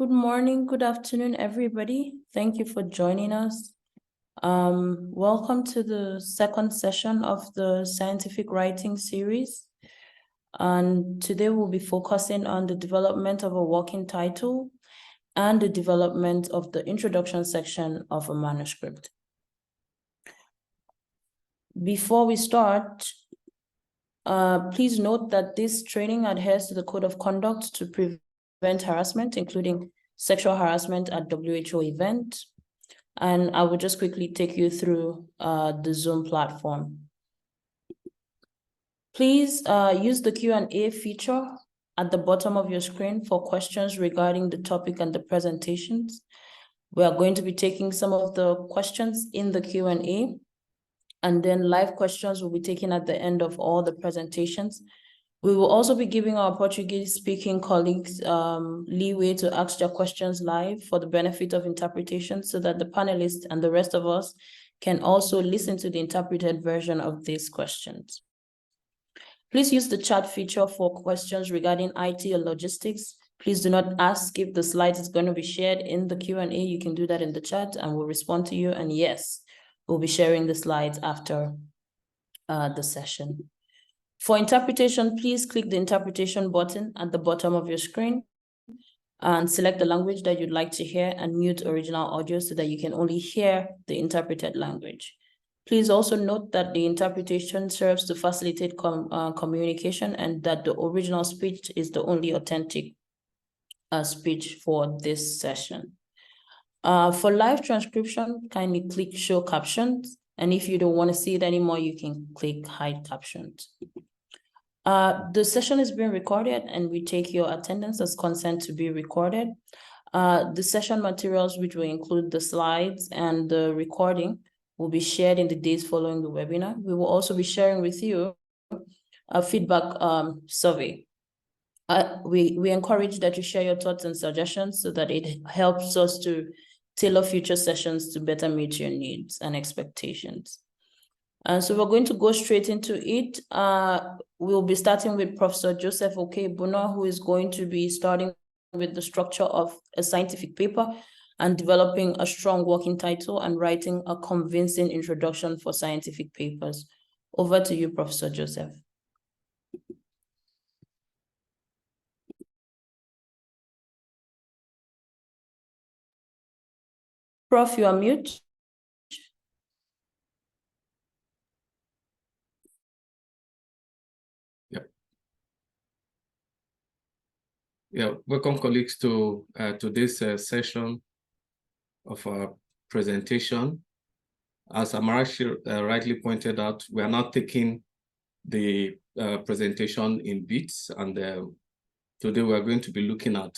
Good morning, good afternoon, everybody. Thank you for joining us. Welcome to the second session of the scientific writing series. And today we'll be focusing on the development of a working title and the development of the introduction section of a manuscript. Before we start, please note that this training adheres to the code of conduct to prevent harassment, including sexual harassment at WHO event. And I will just quickly take you through the Zoom platform. Please use the Q&A feature at the bottom of your screen for questions regarding the topic and the presentations. We are going to be taking some of the questions in the Q&A, and then live questions will be taken at the end of all the presentations. We will also be giving our Portuguese-speaking colleagues leeway to ask their questions live for the benefit of interpretation so that the panelists and the rest of us can also listen to the interpreted version of these questions. Please use the chat feature for questions regarding IT or logistics. Please do not ask if the slides is going to be shared in the Q&A. You can do that in the chat and we'll respond to you. And yes, we'll be sharing the slides after the session. For interpretation, please click the interpretation button at the bottom of your screen and select the language that you'd like to hear and mute original audio so that you can only hear the interpreted language. Please also note that the interpretation serves to facilitate communication and that the original speech is the only authentic speech for this session. For live transcription, kindly click show captions. And if you don't want to see it anymore, you can click hide captions. The session is being recorded and we take your attendance as consent to be recorded. The session materials, which will include the slides and the recording, will be shared in the days following the webinar. We will also be sharing with you a feedback survey. We encourage that you share your thoughts and suggestions so that it helps us to tailor future sessions to better meet your needs and expectations. So we're going to go straight into it. We'll be starting with Professor Joseph Okebuna, who is going to be starting with the structure of a scientific paper and developing a strong working title and writing a convincing introduction for scientific papers. Over to you, Professor Joseph. Prof, you are mute. Yeah, welcome colleagues to this session of our presentation. As Amarachi rightly pointed out, we are now taking the presentation in bits, and today we are going to be looking at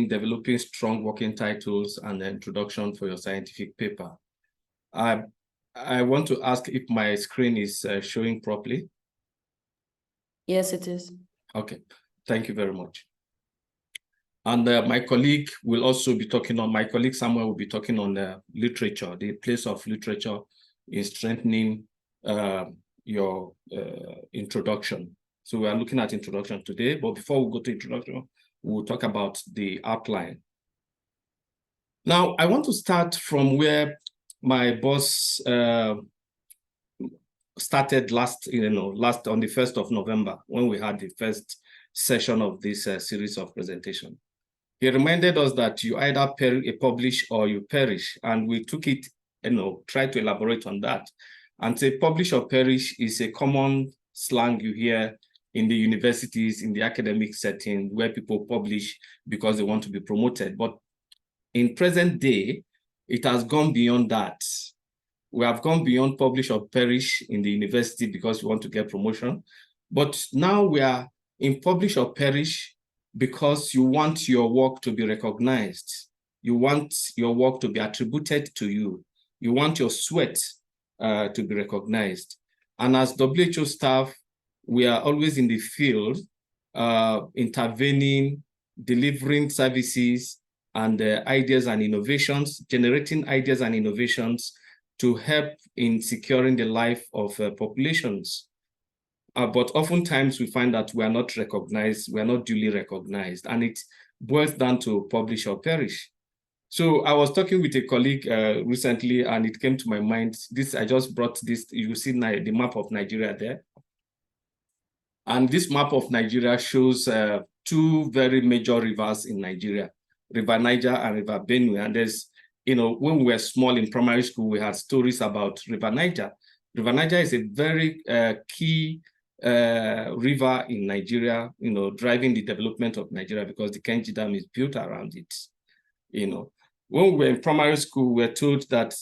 developing strong working titles and the introduction for your scientific paper. I want to ask if my screen is showing properly. Yes, it is. Okay, thank you very much. And my colleague will also be talking on, my colleague Samuel will be talking on literature, the place of literature in strengthening your introduction. So we are looking at introduction today, but before we go to introduction, we'll talk about the outline. Now, I want to start from where my boss started last on the 1st of November, when we had the first session of this series of presentation. He reminded us that you either publish or you perish, and we took it, tried to elaborate on that, and say publish or perish is a common slang you hear in the universities, in the academic setting, where people publish because they want to be promoted. But in present day, it has gone beyond that. We have gone beyond publish or perish in the university because we want to get promotion. But now we are in publish or perish because you want your work to be recognized. You want your work to be attributed to you. You want your sweat to be recognized. And as WHO staff, we are always in the field, intervening, delivering services and ideas and innovations, generating ideas and innovations to help in securing the life of populations. but oftentimes we find that we are not recognized, we are not duly recognized, and it boils down to publish or perish. So I was talking with a colleague recently, and it came to my mind. I just brought this. You see the map of Nigeria there, and this map of Nigeria shows two very major rivers in Nigeria, River Niger and River Benue. And there's, when we were small in primary school, we had stories about River Niger. River Niger is a very key river in Nigeria, driving the development of Nigeria because the Kenji Dam is built around it. When we were in primary school, we were told that,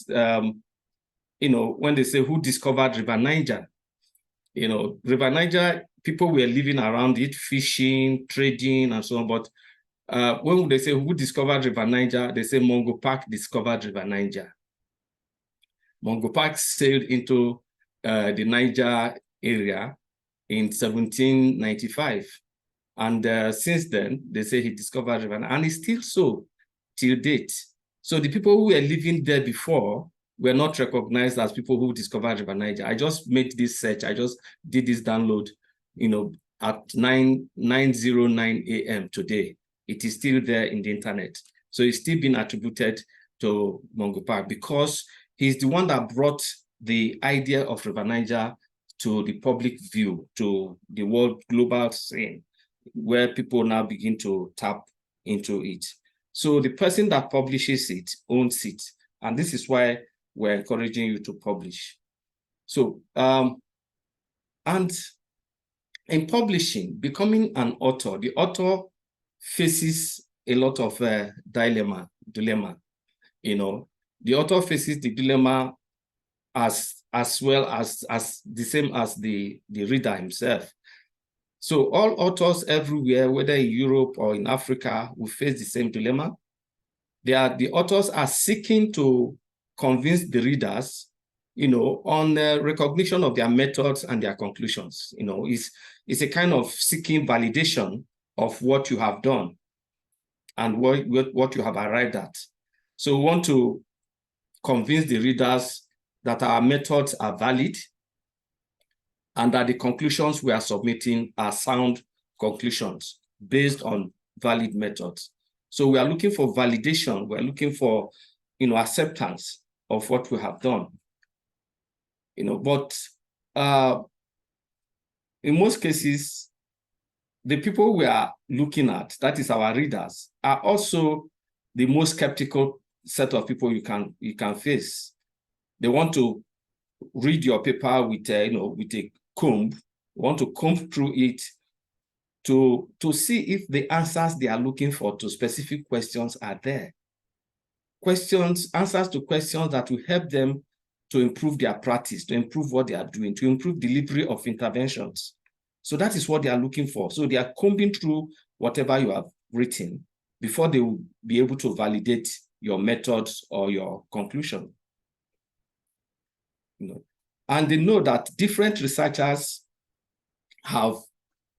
when they say who discovered River Niger, River Niger, people were living around it, fishing, trading, and so on. But when they say who discovered River Niger, they say Mungo Park discovered River Niger. Mungo Park sailed into the Niger area in 1795. And since then, they say he discovered River Niger, and it's still so till date. So the people who were living there before were not recognized as people who discovered River Niger. I just made this search. I just did this download, at 9:09 a.m. today. It is still there in the internet. So it's still been attributed to Mungo Park because he's the one that brought the idea of River Niger to the public view, to the world global scene, where people now begin to tap into it. So the person that publishes it owns it. And this is why we're encouraging you to publish. So, and in publishing, becoming an author, the author faces a lot of dilemma. The author faces the dilemma as well as the same as the reader himself. So all authors everywhere, whether in Europe or in Africa, will face the same dilemma. The authors are seeking to convince the readers, on the recognition of their methods and their conclusions. It's a kind of seeking validation of what you have done and what you have arrived at. So we want to convince the readers that our methods are valid and that the conclusions we are submitting are sound conclusions based on valid methods. So we are looking for validation. We're looking for, acceptance of what we have done. But in most cases, the people we are looking at, that is our readers, are also the most skeptical set of people you can face. They want to read your paper with a comb, want to comb through it to see if the answers they are looking for to specific questions are there. Answers to questions that will help them to improve their practice, to improve what they are doing, to improve delivery of interventions. So that is what they are looking for. So they are combing through whatever you have written before they will be able to validate your methods or your conclusion. And they know that different researchers have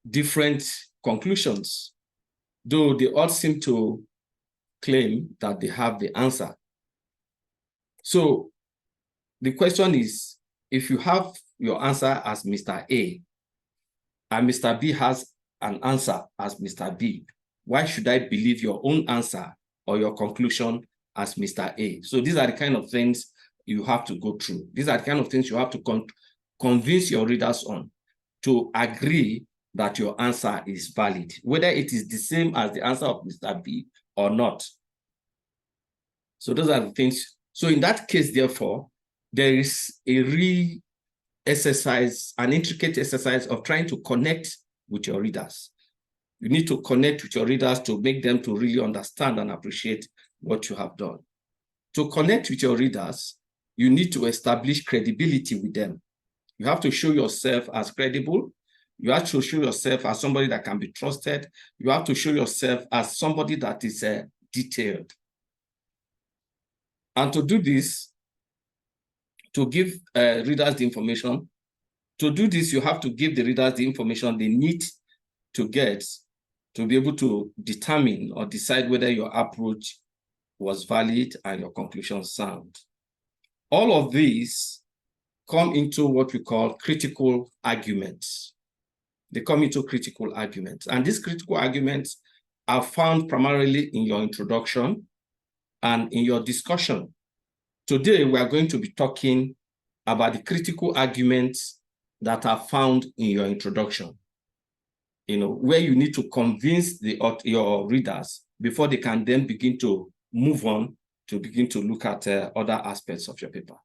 different conclusions, though they all seem to claim that they have the answer. So the question is, if you have your answer as Mr. A and Mr. B has an answer as Mr. B, why should I believe your own answer or your conclusion as Mr. A? So these are the kind of things you have to go through. These are the kind of things you have to convince your readers on to agree that your answer is valid, whether it is the same as the answer of Mr. B or not. So those are the things. So in that case, therefore, there is a an intricate exercise of trying to connect with your readers. You need to connect with your readers to make them to really understand and appreciate what you have done. To connect with your readers, you need to establish credibility with them. You have to show yourself as credible. You have to show yourself as somebody that can be trusted. You have to show yourself as somebody that is detailed. And to do this, to give readers the information, to do this, you have to give the readers the information they need to get to be able to determine or decide whether your approach was valid and your conclusion sound. All of these come into what we call critical arguments. They come into critical arguments. And these critical arguments are found primarily in your introduction and in your discussion. Today, we are going to be talking about the critical arguments that are found in your introduction, where you need to convince your readers before they can then begin to move on to begin to look at other aspects of your paper.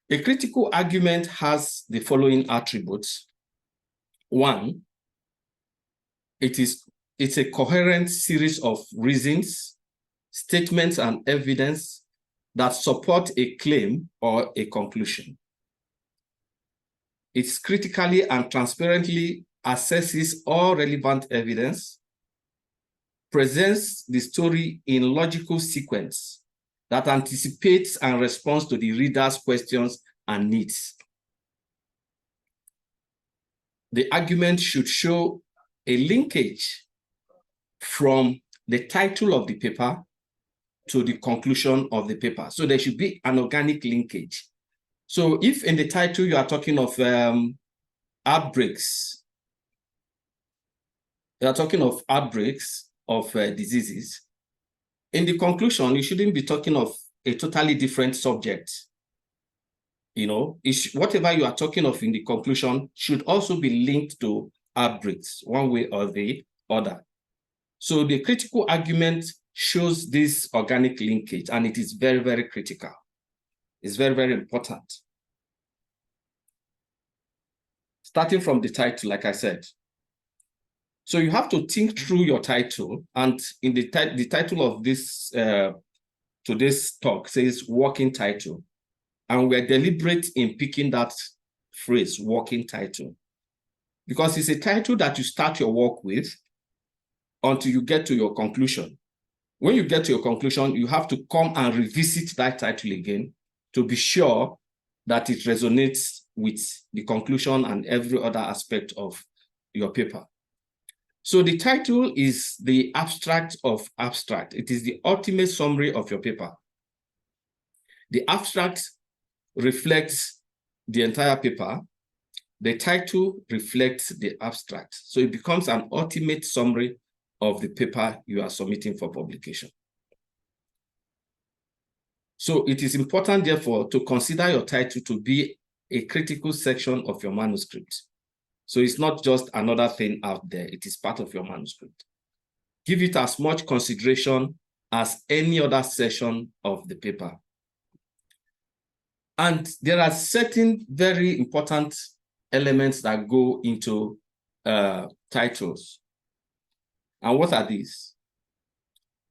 A critical argument has the following attributes. One, it's a coherent series of reasons, statements, and evidence that support a claim or a conclusion. It critically and transparently assesses all relevant evidence, presents the story in logical sequence that anticipates and responds to the reader's questions and needs. The argument should show a linkage from the title of the paper to the conclusion of the paper. So there should be an organic linkage. So if in the title you are talking of outbreaks, you are talking of outbreaks of diseases, in the conclusion, you shouldn't be talking of a totally different subject. Whatever you are talking of in the conclusion should also be linked to outbreaks one way or the other. So the critical argument shows this organic linkage, and it is very, very critical. It's very, very important. Starting from the title, like I said. So you have to think through your title, and in the title of this today's talk says working title, and we're deliberate in picking that phrase, working title, because it's a title that you start your work with until you get to your conclusion. When you get to your conclusion, you have to come and revisit that title again to be sure that it resonates with the conclusion and every other aspect of your paper. So the title is the abstract of abstract. It is the ultimate summary of your paper. The abstract reflects the entire paper. The title reflects the abstract. So it becomes an ultimate summary of the paper you are submitting for publication. So it is important, therefore, to consider your title to be a critical section of your manuscript. So it's not just another thing out there, it is part of your manuscript. Give it as much consideration as any other section of the paper. And there are certain very important elements that go into titles. And what are these?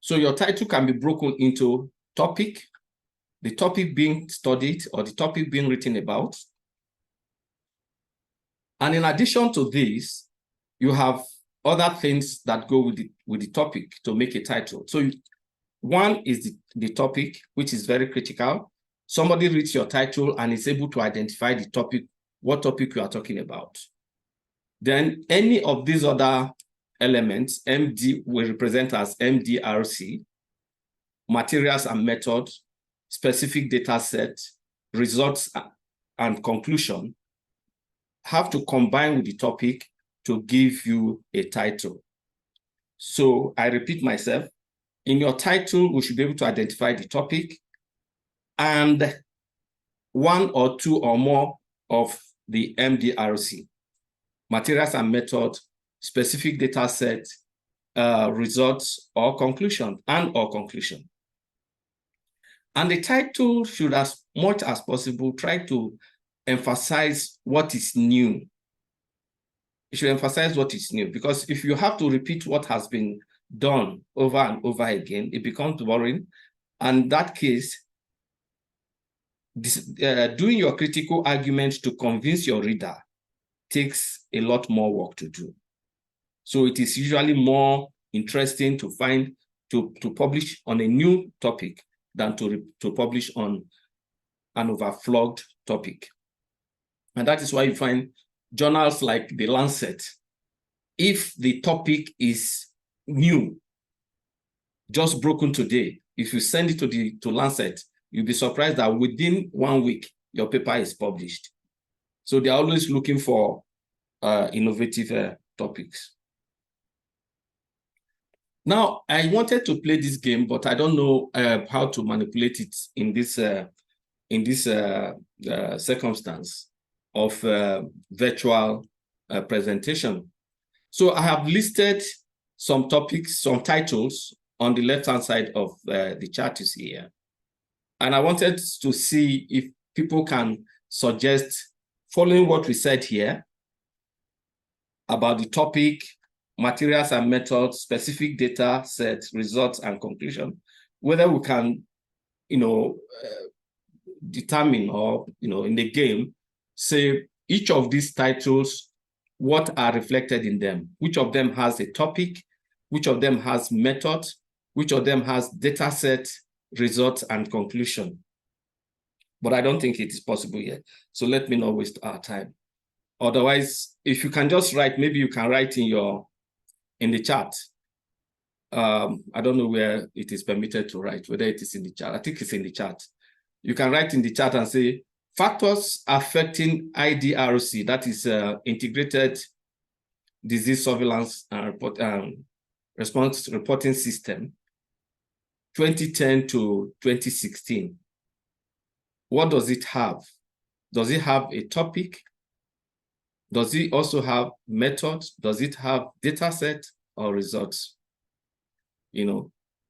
So your title can be broken into topic, the topic being studied or the topic being written about. And in addition to this, you have other things that go with the topic to make a title. So one is the topic, which is very critical. Somebody reads your title and is able to identify the topic, what topic you are talking about. Then any of these other elements, MD will represent as MDRC, materials and methods, specific data set, results and conclusion, have to combine with the topic to give you a title. So I repeat myself, in your title, we should be able to identify the topic and one or two or more of the MDRC, materials and methods, specific data set, results or conclusion, or conclusion. And the title should, as much as possible, try to emphasize what is new. You should emphasize what is new, because if you have to repeat what has been done over and over again, it becomes boring. And in that case, doing your critical argument to convince your reader takes a lot more work to do. So it is usually more interesting to publish on a new topic than to publish on an overflogged topic. And that is why you find journals like The Lancet, if the topic is new, just broken today, if you send it to Lancet, you'll be surprised that within 1 week, your paper is published. So they're always looking for innovative topics. Now, I wanted to play this game, but I don't know how to manipulate it in this circumstance of virtual presentation. So I have listed some topics, some titles on the left-hand side of the chart you see here. And I wanted to see if people can suggest, following what we said here about the topic, materials and methods, specific data set, results and conclusion, whether we can, determine or, in the game, say each of these titles, what are reflected in them, which of them has a topic, which of them has method, which of them has data set, results and conclusion. But I don't think it is possible yet. So let me not waste our time. Otherwise, if you can just write, maybe you can write in the chat. I don't know where it is permitted to write, whether it is in the chat. I think it's in the chat. You can write in the chat and say, factors affecting IDRC, that is Integrated Disease Surveillance and Response Reporting System, 2010 to 2016. What does it have? Does it have a topic? Does it also have methods? Does it have data set or results?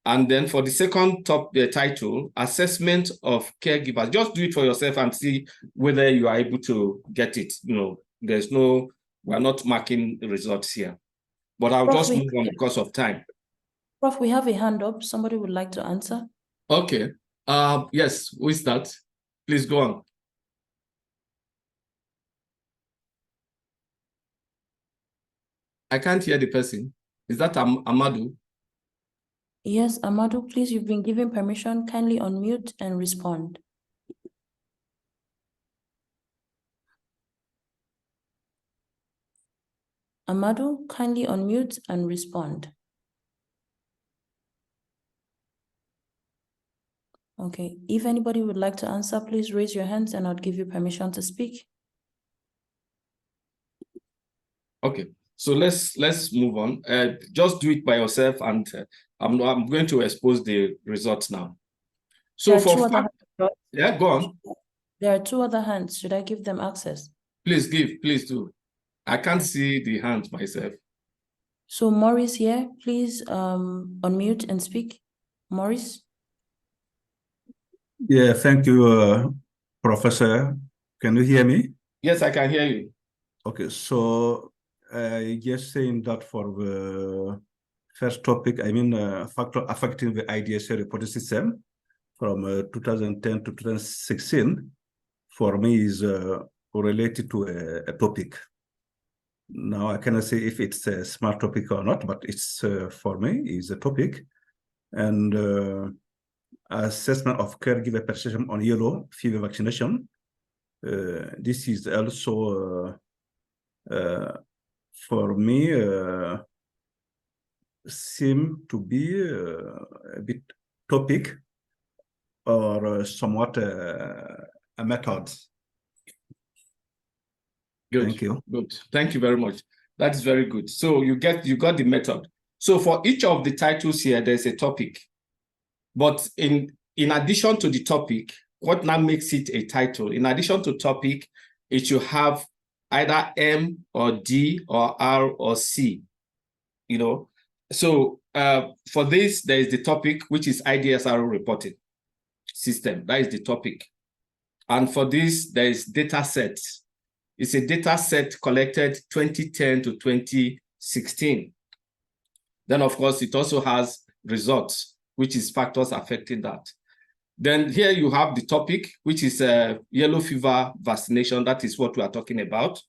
And then for the second title, assessment of caregivers, just do it for yourself and see whether you are able to get it. There's no, we're not marking the results here, but I'll just move on because of time. Prof, we have a hand up. Somebody would like to answer. Okay. Yes, who is that? Please go on. I can't hear the person. Is that Amadou? Yes, Amadou, please, you've been given permission. Kindly unmute and respond. Amadou, kindly unmute and respond. Okay, if anybody would like to answer, please raise your hands and I'll give you permission to speak. Okay, so let's move on. Just do it by yourself, and I'm going to expose the results now. So yeah, go on. There are two other hands. Should I give them access? Please do. I can't see the hand myself. So Maurice here, please unmute and speak. Maurice? Yeah, thank you, Professor. Can you hear me? Yes, I can hear you. Okay, so just saying that for the first topic, I mean factor affecting the IDSA reporting system from 2010 to 2016, for me is related to a topic. Now, I cannot say if it's a smart topic or not, but it's for me is a topic. And assessment of caregiver perception on yellow fever vaccination. This is also for me seem to be a bit topic or somewhat a method. Good. Thank you. Good. Thank you very much. That is very good. So you got the method. So for each of the titles here, there's a topic. But in addition to the topic, what now makes it a title? In addition to topic, it should have either M or D or R or C. So for this, there is the topic, which is IDSR reporting system. That is the topic. And for this, there is data sets. It's a data set collected 2010 to 2016. Then, of course, it also has results, which is factors affecting that. Then here you have the topic, which is yellow fever vaccination. That is what we are talking about.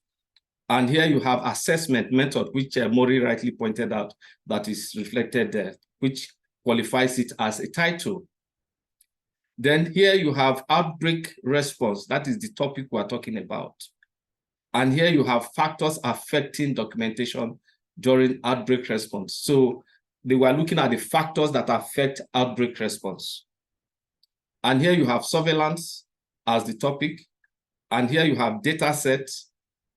And here you have assessment method, which Maury rightly pointed out, that is reflected there, which qualifies it as a title. Then here you have outbreak response. That is the topic we are talking about. And here you have factors affecting documentation during outbreak response. So they were looking at the factors that affect outbreak response. And here you have surveillance as the topic. And here you have data sets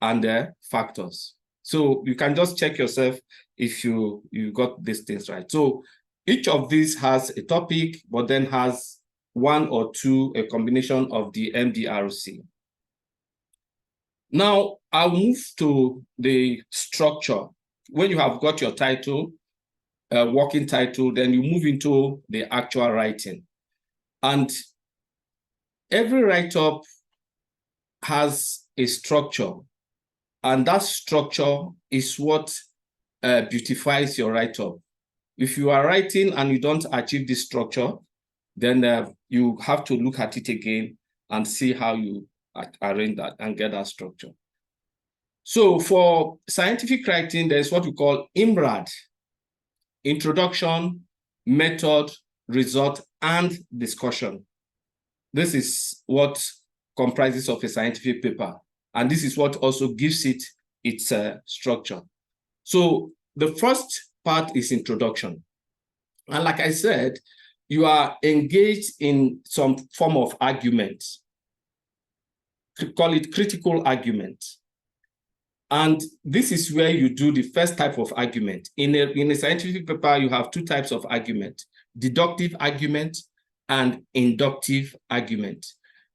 and factors. So you can just check yourself if you got these things right. So each of these has a topic, but then has one or two, a combination of the MDRC. Now, I'll move to the structure. When you have got your title, working title, then you move into the actual writing. And every write-up has a structure, and that structure is what beautifies your write-up. If you are writing and you don't achieve this structure, then you have to look at it again and see how you arrange that and get that structure. So for scientific writing, there's what we call IMRAD: introduction, method, result, and discussion. This is what comprises of a scientific paper. And this is what also gives it its structure. So the first part is introduction. And like I said, you are engaged in some form of argument. Call it critical argument. And this is where you do the first type of argument. In a scientific paper, you have two types of argument: deductive argument and inductive argument.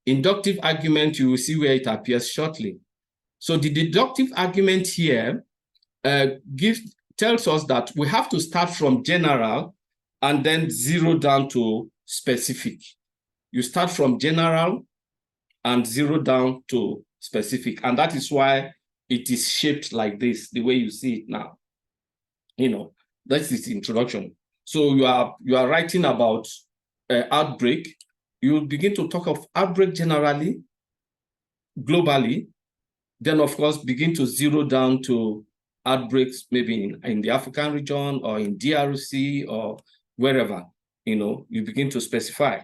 Inductive argument, you will see where it appears shortly. So the deductive argument here tells us that we have to start from general and then zero down to specific. You start from general and zero down to specific. And that is why it is shaped like this, the way you see it now. You know, that's its introduction. So you are writing about outbreak. You will begin to talk of outbreak generally, globally, then of course begin to zero down to outbreaks maybe in the African region or in DRC or wherever. You know, you begin to specify.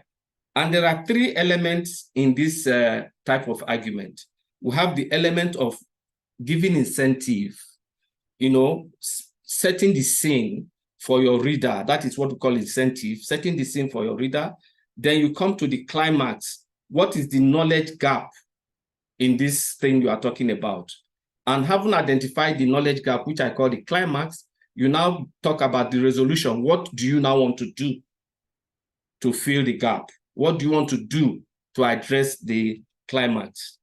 And there are three elements in this type of argument. We have the element of giving incentive, you know, setting the scene for your reader. That is what we call incentive, setting the scene for your reader. Then you come to the climax. What is the knowledge gap in this thing you are talking about? And having identified the knowledge gap, which I call the climax, you now talk about the resolution. What do you now want to do to fill the gap? What do you want to do to address the climax?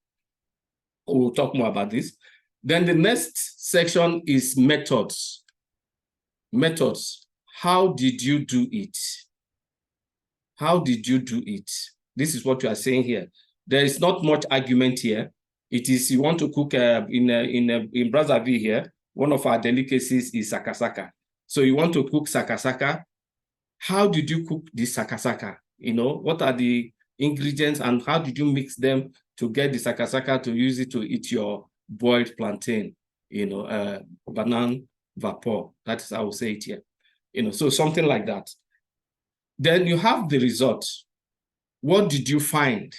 We'll talk more about this. Then the next section is methods. Methods. How did you do it? How did you do it? This is what you are saying here. There is not much argument here. It is, you want to cook in Brazzaville here, one of our delicacies is sakasaka. So you want to cook sakasaka. How did you cook this sakasaka? You know, what are the ingredients and how did you mix them to get the sakasaka to use it to eat your boiled plantain, you know, banana vapor. That is how I will say it here. You know, so something like that. Then you have the result. What did you find?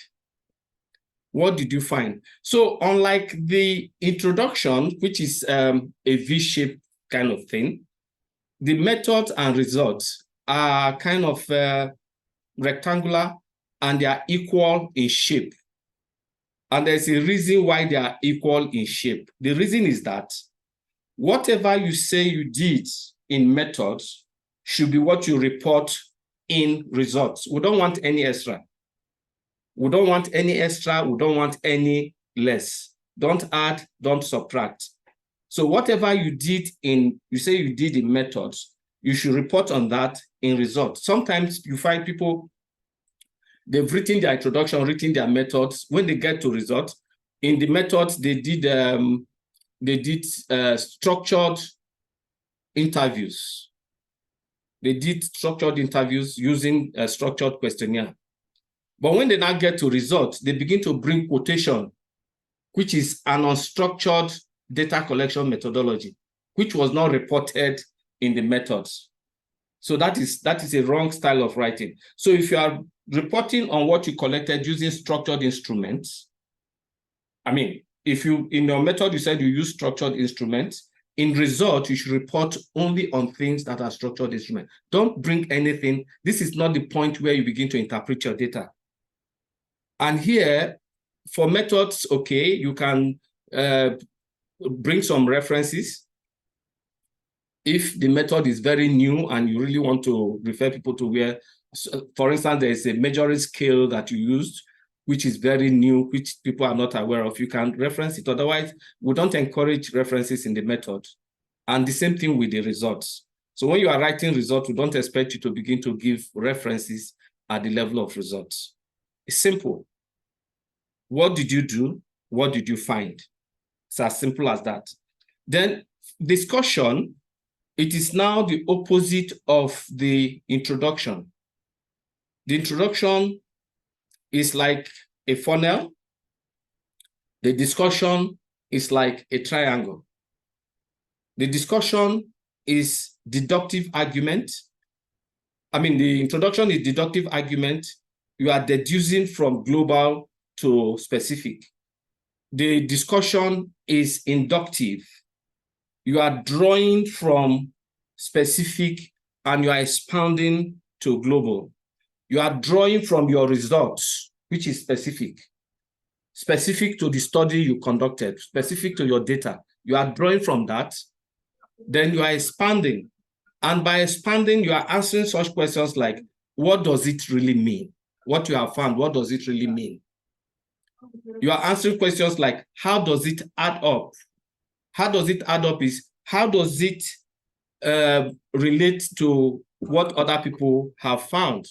What did you find? So unlike the introduction, which is a V-shaped kind of thing, the methods and results are kind of rectangular and they are equal in shape. And there's a reason why they are equal in shape. The reason is that whatever you say you did in methods should be what you report in results. We don't want any extra. We don't want any extra. We don't want any less. Don't add, don't subtract. So whatever you did you say you did in methods, you should report on that in results. Sometimes you find people, they've written their introduction, written their methods. When they get to results, in the methods, they did structured interviews. They did structured interviews using a structured questionnaire. But when they now get to results, they begin to bring quotation, which is an unstructured data collection methodology, which was not reported in the methods. So that is a wrong style of writing. So if you are reporting on what you collected using structured instruments, I mean, if you, in your method, you said you use structured instruments, in result, you should report only on things that are structured instruments. Don't bring anything. This is not the point where you begin to interpret your data. And here, for methods, okay, you can bring some references. If the method is very new and you really want to refer people to where, for instance, there is a measuring scale that you used, which is very new, which people are not aware of, you can reference it. Otherwise, we don't encourage references in the method. And the same thing with the results. So when you are writing results, we don't expect you to begin to give references at the level of results. It's simple. What did you do? What did you find? It's as simple as that. Then discussion, it is now the opposite of the introduction. The introduction is like a funnel. The discussion is like a triangle. The discussion is deductive argument. I mean, the introduction is deductive argument. You are deducing from global to specific. The discussion is inductive. You are drawing from specific and you are expounding to global. You are drawing from your results, which is specific to the study you conducted, specific to your data. You are drawing from that. Then you are expanding. And by expanding, you are answering such questions like, what does it really mean? What you have found, what does it really mean? You are answering questions like, how does it add up? How does it add up is, how does it relate to what other people have found?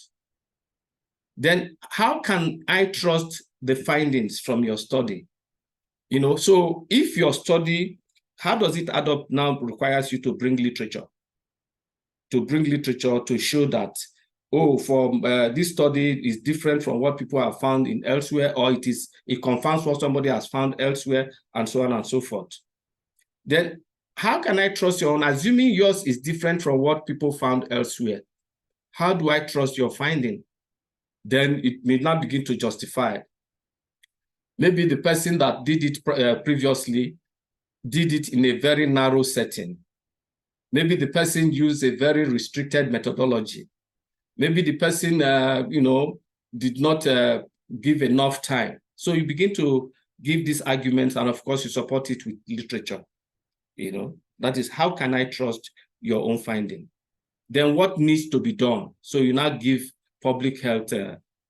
Then how can I trust the findings from your study? You know, so if your study, how does it add up now requires you to bring literature. To bring literature to show that, oh, from this study is different from what people have found in elsewhere, or it confirms what somebody has found elsewhere, and so on and so forth. Then how can I trust your own? Assuming yours is different from what people found elsewhere, how do I trust your finding? Then it may not begin to justify. Maybe the person that did it previously did it in a very narrow setting. Maybe the person used a very restricted methodology. Maybe the person, did not give enough time. So you begin to give these arguments, and of course you support it with literature. You know, that is, how can I trust your own finding? Then what needs to be done? So you now give public health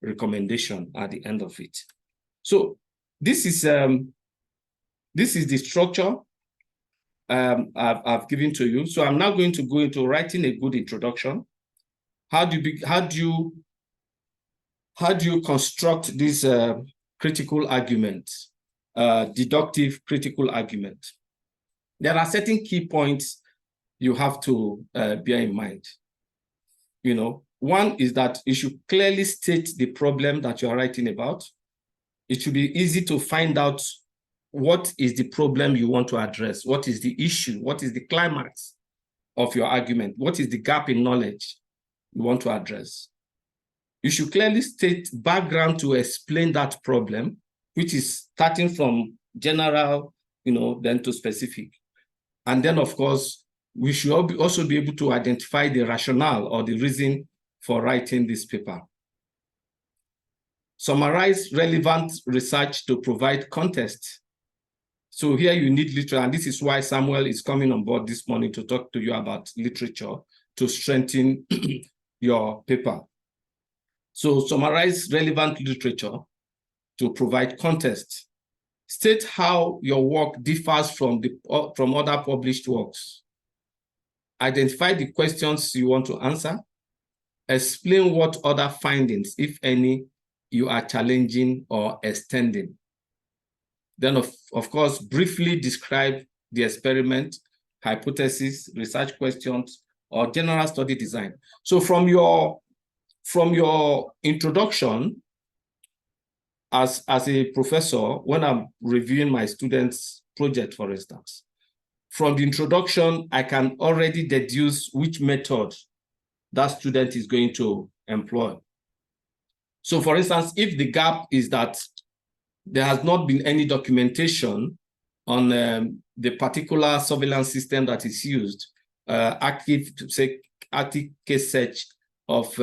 recommendation at the end of it. So this is the structure I've given to you. So I'm now going to go into writing a good introduction. How do you construct this critical argument, deductive critical argument? There are certain key points you have to bear in mind. You know, one is that you should clearly state the problem that you are writing about. It should be easy to find out what is the problem you want to address, what is the issue, what is the climax of your argument, what is the gap in knowledge you want to address. You should clearly state background to explain that problem, which is starting from general, then to specific. And then, of course, we should also be able to identify the rationale or the reason for writing this paper. Summarize relevant research to provide context. So here you need literature, and this is why Samuel is coming on board this morning to talk to you about literature to strengthen your paper. So summarize relevant literature to provide context. State how your work differs from other published works. Identify the questions you want to answer. Explain what other findings, if any, you are challenging or extending. Then, of course, briefly describe the experiment, hypothesis, research questions, or general study design. So from your introduction, as a professor, when I'm reviewing my students' project, for instance, from the introduction, I can already deduce which method that student is going to employ. So for instance, if the gap is that there has not been any documentation on the particular surveillance system that is used, active case search of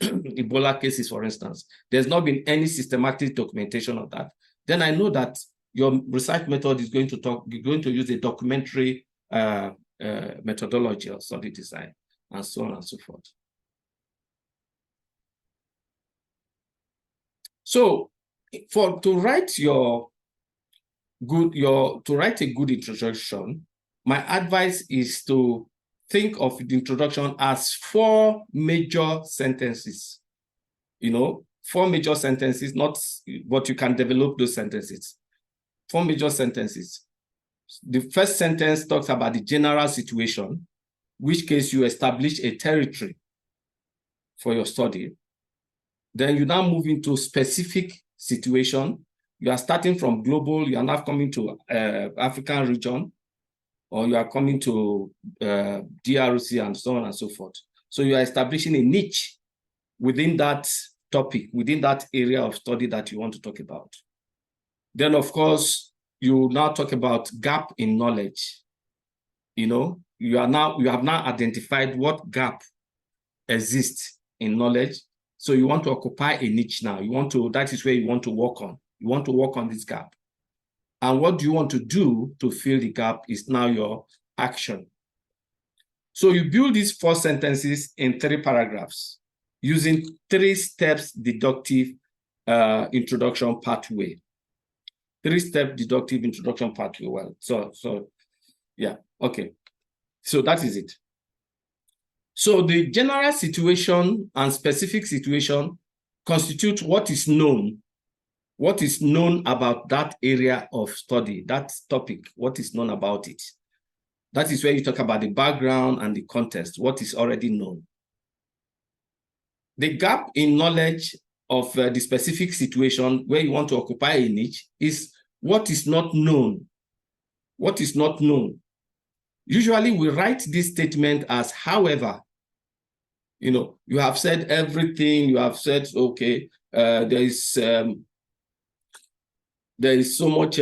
Ebola cases, for instance, there's not been any systematic documentation of that, then I know that your research method is going to you're going to use a documentary methodology or study design, and so on and so forth. So to write a good introduction, my advice is to think of the introduction as 4 major sentences. 4 major sentences, not what you can develop those sentences. 4 major sentences. The first sentence talks about the general situation, which case you establish a territory for your study. Then you now move into specific situation. You are starting from global, you are now coming to African region, or you are coming to DRC and so on and so forth. So you are establishing a niche within that topic, within that area of study that you want to talk about. Then, of course, you now talk about gap in knowledge. You have now identified what gap exists in knowledge. So you want to occupy a niche now. That is where you want to work on. You want to work on this gap. And what do you want to do to fill the gap is now your action. So you build these 4 sentences in 3 paragraphs using 3 steps deductive introduction pathway. 3-step deductive introduction pathway. Well, so yeah, okay. So that is it. So the general situation and specific situation constitute what is known about that area of study, that topic, what is known about it. That is where you talk about the background and the context, what is already known. The gap in knowledge of the specific situation where you want to occupy a niche is what is not known. What is not known. Usually we write this statement as however. You have said everything, you have said, okay, there is so much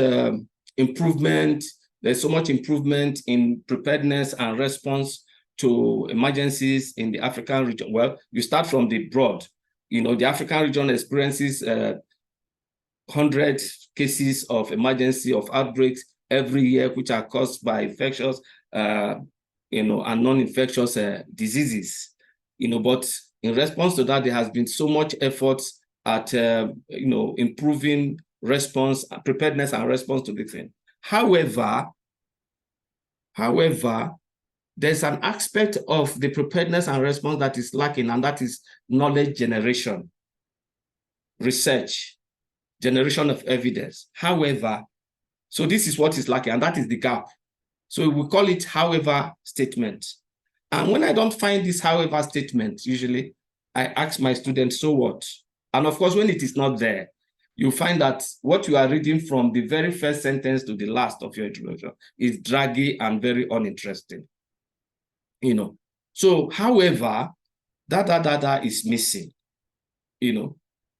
improvement. There's so much improvement in preparedness and response to emergencies in the African region. Well, you start from the broad. The African region experiences 100 cases of emergency, of outbreaks every year, which are caused by infectious, and non-infectious diseases. But in response to that, there has been so much effort at, improving response, preparedness and response to the thing. However, there's an aspect of the preparedness and response that is lacking, and that is knowledge generation, research, generation of evidence. However, so this is what is lacking, and that is the gap. So we call it however statement. And when I don't find this however statement, usually I ask my students, so what? And of course, when it is not there, you find that what you are reading from the very first sentence to the last of your introduction is draggy and very uninteresting. So however, that is missing,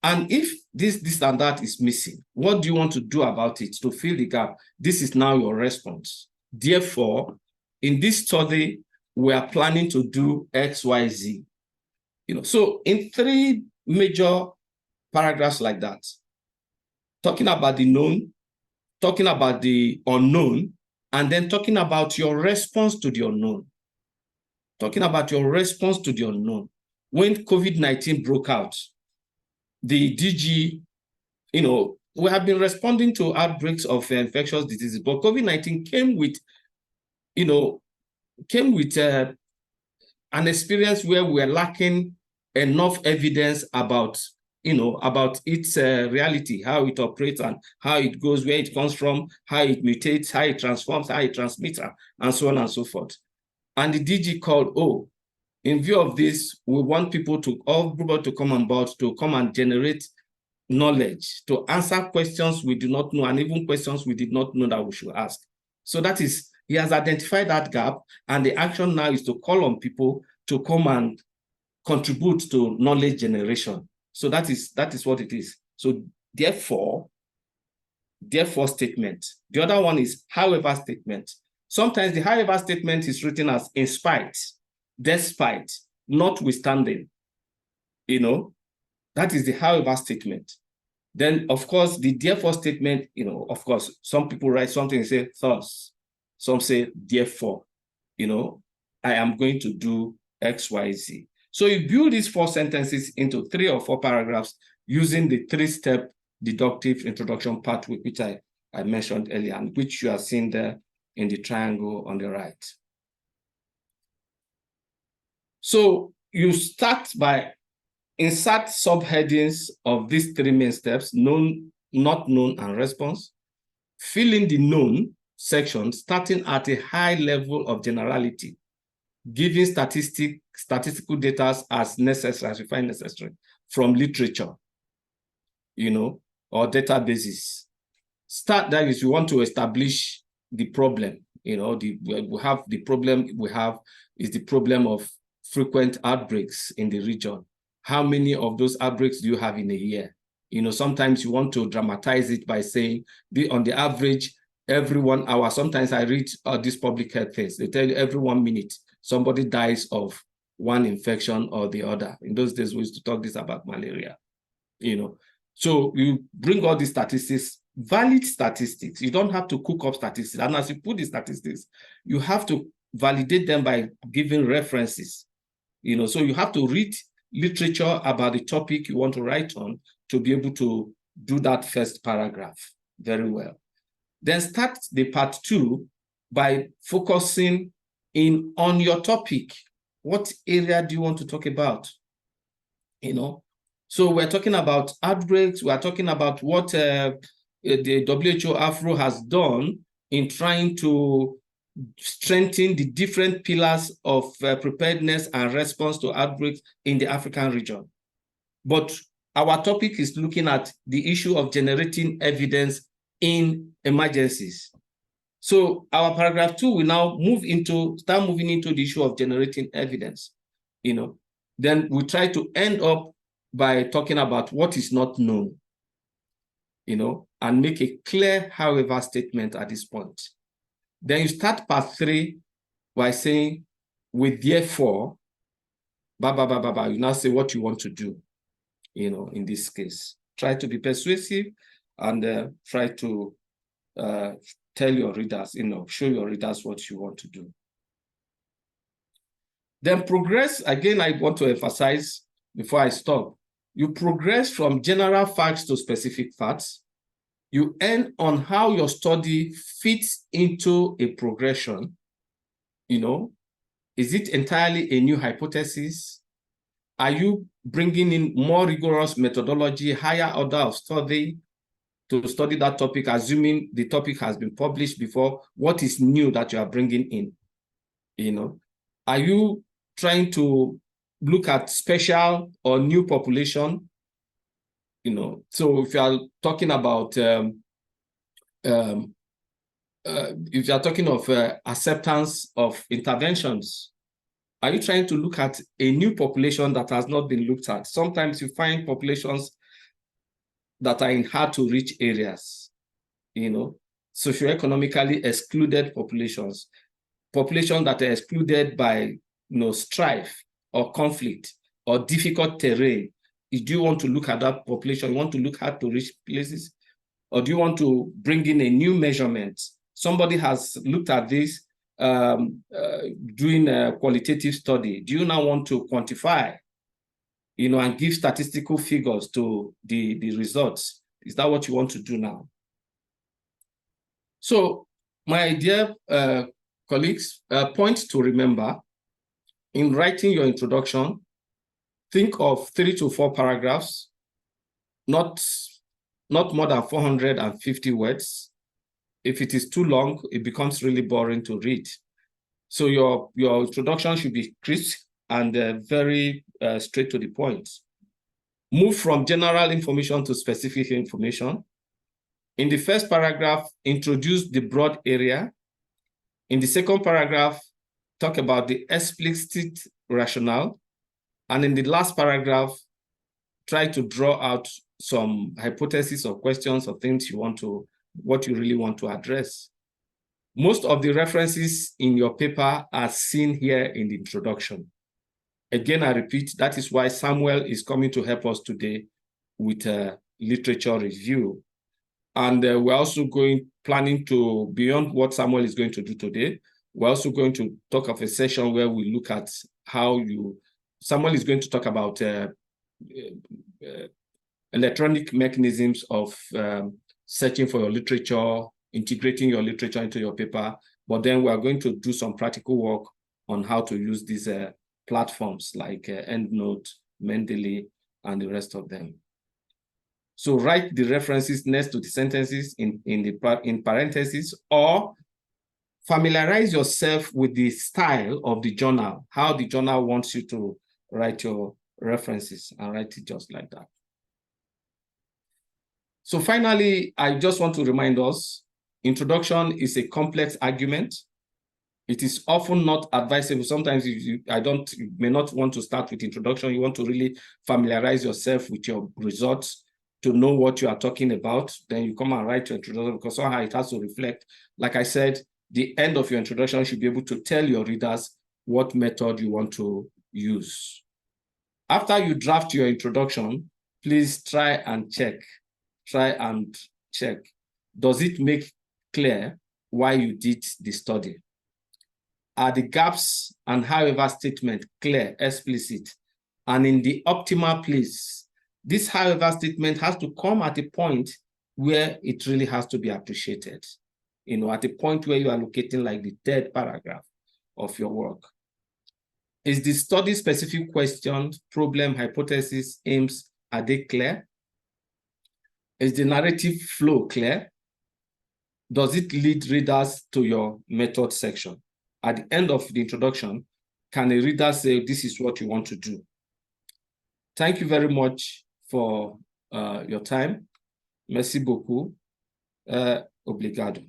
And if this and that is missing, what do you want to do about it to fill the gap? This is now your response. Therefore, in this study, we are planning to do X, Y, Z. So in 3 major paragraphs like that, talking about the known, talking about the unknown, and then talking about your response to the unknown. Talking about your response to the unknown. When COVID-19 broke out, the DG, we have been responding to outbreaks of infectious diseases, but COVID-19 came with an experience where we are lacking enough evidence about its reality, how it operates and how it goes, where it comes from, how it mutates, how it transforms, how it transmits, and so on and so forth. And the DG called, in view of this, we want everybody to come on board, to come and generate knowledge, to answer questions we do not know, and even questions we did not know that we should ask. So that is, he has identified that gap, and the action now is to call on people to come and contribute to knowledge generation. So that is what it is. So therefore statement. The other one is however statement. Sometimes the however statement is written as in spite, despite, notwithstanding. That is the however statement. Then, of course, the therefore statement, of course, some people write something and say thus, some say therefore, I am going to do X, Y, Z. So you build these 4 sentences into 3 or 4 paragraphs using the 3-step deductive introduction pathway, which I mentioned earlier, and which you are seeing there in the triangle on the right. So you start by insert subheadings of these 3 main steps: known, not known, and response. Fill in the known section, starting at a high level of generality, giving statistical data as necessary, as you find necessary, from literature, or databases. Start that is, you want to establish the problem. We have the problem we have is the problem of frequent outbreaks in the region. How many of those outbreaks do you have in a year? Sometimes you want to dramatize it by saying, on the average, every 1 hour. Sometimes I read these public health things. They tell you every 1 minute, somebody dies of one infection or the other. In those days, we used to talk this about malaria. So you bring all these statistics, valid statistics. You don't have to cook up statistics. And as you put the statistics, you have to validate them by giving references. So you have to read literature about the topic you want to write on to be able to do that first paragraph very well. Then start the part 2 by focusing in on your topic. What area do you want to talk about? So we're talking about outbreaks. We're talking about what the WHO Afro has done in trying to strengthen the different pillars of preparedness and response to outbreaks in the African region. But our topic is looking at the issue of generating evidence in emergencies. So our paragraph 2 will now start moving into the issue of generating evidence. Then we try to end up by talking about what is not known, and make a clear, however, statement at this point. Then you start part 3 by saying, with therefore, you now say what you want to do, in this case. Try to be persuasive and try to tell your readers, show your readers what you want to do. Then progress, again, I want to emphasize before I stop, you progress from general facts to specific facts. You end on how your study fits into a progression. Is it entirely a new hypothesis? Are you bringing in more rigorous methodology, higher order of study to study that topic, assuming the topic has been published before? What is new that you are bringing in? Are you trying to look at special or new population? So if you are talking about, if you are talking of acceptance of interventions, are you trying to look at a new population that has not been looked at? Sometimes you find populations that are in hard to reach areas, socioeconomically excluded populations that are excluded by strife or conflict or difficult terrain. Do you want to look at that population? You want to look hard to reach places? Or do you want to bring in a new measurement? Somebody has looked at this, doing a qualitative study. Do you now want to quantify, and give statistical figures to the results? Is that what you want to do now? So my dear colleagues, points to remember in writing your introduction: think of 3 to 4 paragraphs, not more than 450 words. If it is too long, it becomes really boring to read. So your introduction should be crisp and very straight to the point. Move from general information to specific information. In the first paragraph, introduce the broad area. In the second paragraph, talk about the explicit rationale. And in the last paragraph, try to draw out some hypotheses or questions or things what you really want to address. Most of the references in your paper are seen here in the introduction. Again, I repeat, that is why Samuel is coming to help us today with literature review. And we're also planning to, beyond what Samuel is going to do today, we're also going to talk of a session where we look at how Samuel is going to talk about electronic mechanisms of searching for your literature, integrating your literature into your paper. But then we are going to do some practical work on how to use these platforms like EndNote, Mendeley, and the rest of them. So write the references next to the sentences in parentheses, or familiarize yourself with the style of the journal, how the journal wants you to write your references, and write it just like that. So finally, I just want to remind us, introduction is a complex argument. It is often not advisable. Sometimes you may not want to start with introduction. You want to really familiarize yourself with your results to know what you are talking about. Then you come and write your introduction, because somehow it has to reflect. Like I said, the end of your introduction should be able to tell your readers what method you want to use. After you draft your introduction, please try and check. Does it make clear why you did the study? Are the gaps and however statement clear, explicit, and in the optimal place? This however statement has to come at a point where it really has to be appreciated. At a point where you are locating like the third paragraph of your work. Is the study specific question, problem, hypothesis, aims, are they clear? Is the narrative flow clear? Does it lead readers to your method section? At the end of the introduction, can a reader say, this is what you want to do? Thank you very much for your time. Merci beaucoup. Obrigado.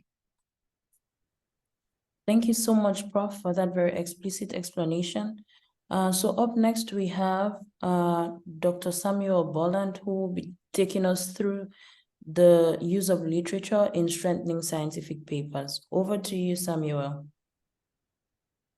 Thank you so much, Prof, for that very explicit explanation. So up next, we have Dr. Samuel Bolland, who will be taking us through the use of literature in strengthening scientific papers. Over to you, Samuel.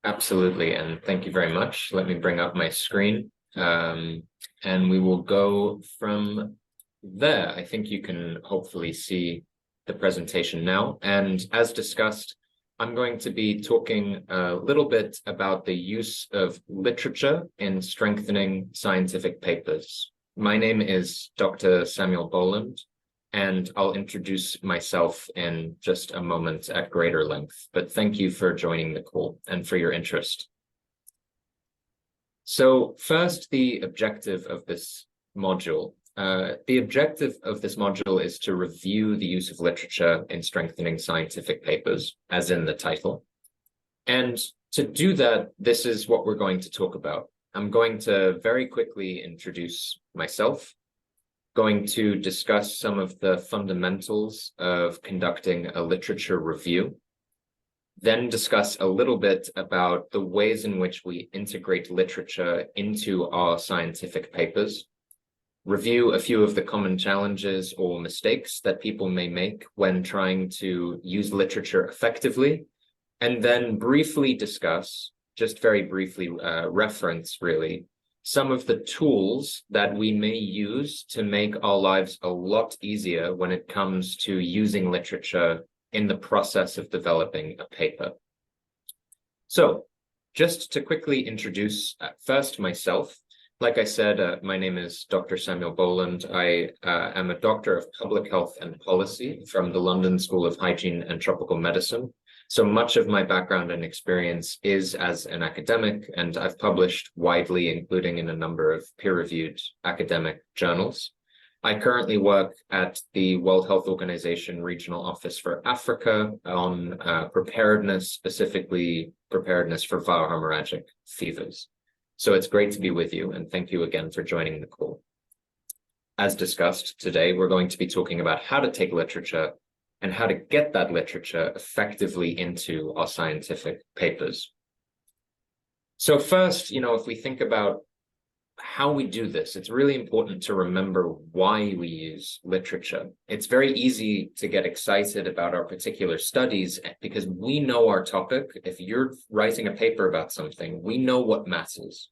Absolutely, and thank you very much. Let me bring up my screen, and we will go from there. I think you can hopefully see the presentation now. And as discussed, I'm going to be talking a little bit about the use of literature in strengthening scientific papers. My name is Dr. Samuel Bolland, and I'll introduce myself in just a moment at greater length. But thank you for joining the call and for your interest. So first, the objective of this module. The objective of this module is to review the use of literature in strengthening scientific papers, as in the title. And to do that, this is what we're going to talk about. I'm going to very quickly introduce myself, going to discuss some of the fundamentals of conducting a literature review, then discuss a little bit about the ways in which we integrate literature into our scientific papers, review a few of the common challenges or mistakes that people may make when trying to use literature effectively, and then briefly discuss, just very briefly reference really, some of the tools that we may use to make our lives a lot easier when it comes to using literature in the process of developing a paper. So just to quickly introduce first myself. Like I said, my name is Dr. Samuel Bolland. I am a doctor of public health and policy from the London School of Hygiene and Tropical Medicine. So much of my background and experience is as an academic, and I've published widely, including in a number of peer-reviewed academic journals. I currently work at the World Health Organization Regional Office for Africa on preparedness, specifically preparedness for viral hemorrhagic fevers. So it's great to be with you, and thank you again for joining the call. As discussed today, we're going to be talking about how to take literature and how to get that literature effectively into our scientific papers. So first, if we think about how we do this, it's really important to remember why we use literature. It's very easy to get excited about our particular studies because we know our topic. If you're writing a paper about something, we know what matters.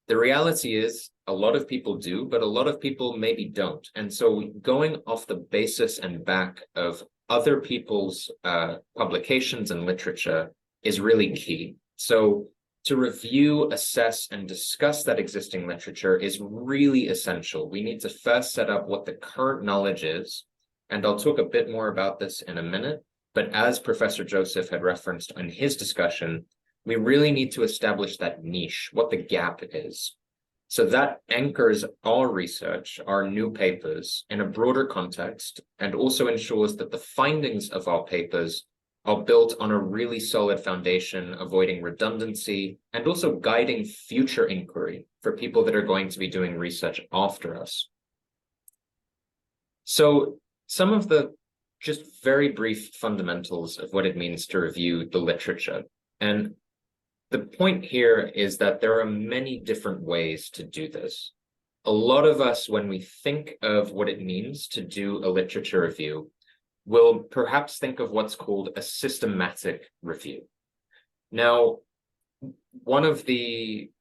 The reality is a lot of people do, but a lot of people maybe don't. And so going off the basis and back of other people's publications and literature is really key. So to review, assess, and discuss that existing literature is really essential. We need to first set up what the current knowledge is, and I'll talk a bit more about this in a minute, but as Professor Joseph had referenced in his discussion, we really need to establish that niche, what the gap is. So that anchors our research, our new papers, in a broader context, and also ensures that the findings of our papers are built on a really solid foundation, avoiding redundancy, and also guiding future inquiry for people that are going to be doing research after us. So some of the just very brief fundamentals of what it means to review the literature. And the point here is that there are many different ways to do this. A lot of us, when we think of what it means to do a literature review, will perhaps think of what's called a systematic review. Now, one of the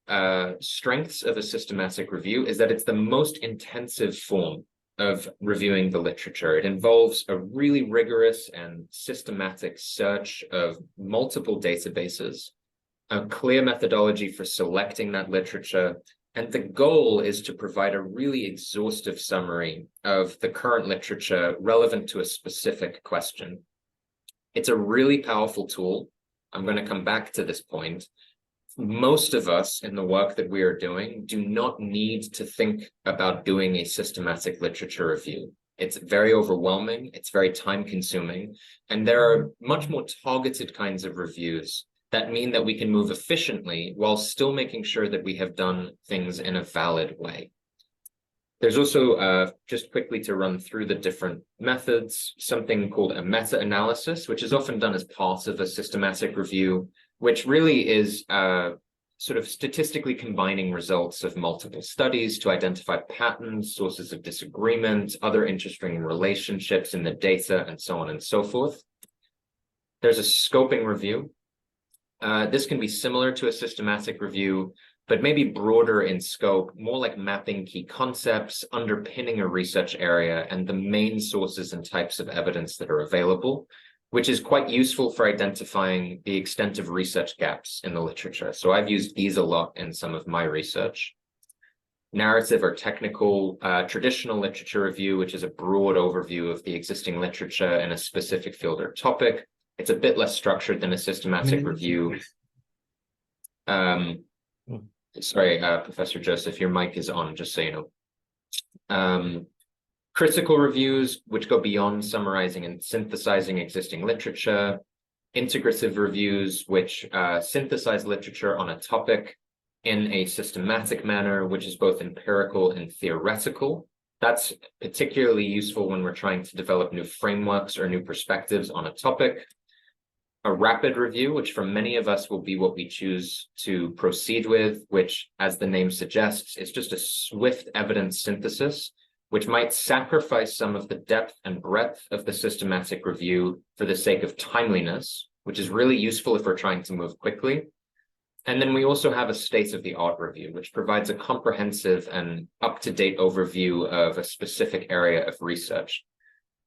strengths of a systematic review is that it's the most intensive form of reviewing the literature. It involves a really rigorous and systematic search of multiple databases, a clear methodology for selecting that literature, and the goal is to provide a really exhaustive summary of the current literature relevant to a specific question. It's a really powerful tool. I'm going to come back to this point. Most of us in the work that we are doing do not need to think about doing a systematic literature review. It's very overwhelming, it's very time-consuming, and there are much more targeted kinds of reviews that mean that we can move efficiently while still making sure that we have done things in a valid way. There's also, just quickly to run through the different methods, something called a meta-analysis, which is often done as part of a systematic review, which really is sort of statistically combining results of multiple studies to identify patterns, sources of disagreement, other interesting relationships in the data, and so on and so forth. There's a scoping review. This can be similar to a systematic review, but maybe broader in scope, more like mapping key concepts, underpinning a research area, and the main sources and types of evidence that are available, which is quite useful for identifying the extent of research gaps in the literature. So I've used these a lot in some of my research. Narrative or technical traditional literature review, which is a broad overview of the existing literature in a specific field or topic. It's a bit less structured than a systematic review. Sorry, Professor Joseph, your mic is on, just so you know. Critical reviews, which go beyond summarizing and synthesizing existing literature. Integrative reviews, which synthesize literature on a topic in a systematic manner, which is both empirical and theoretical. That's particularly useful when we're trying to develop new frameworks or new perspectives on a topic. A rapid review, which for many of us will be what we choose to proceed with, which, as the name suggests, is just a swift evidence synthesis, which might sacrifice some of the depth and breadth of the systematic review for the sake of timeliness, which is really useful if we're trying to move quickly. And then we also have a state-of-the-art review, which provides a comprehensive and up-to-date overview of a specific area of research.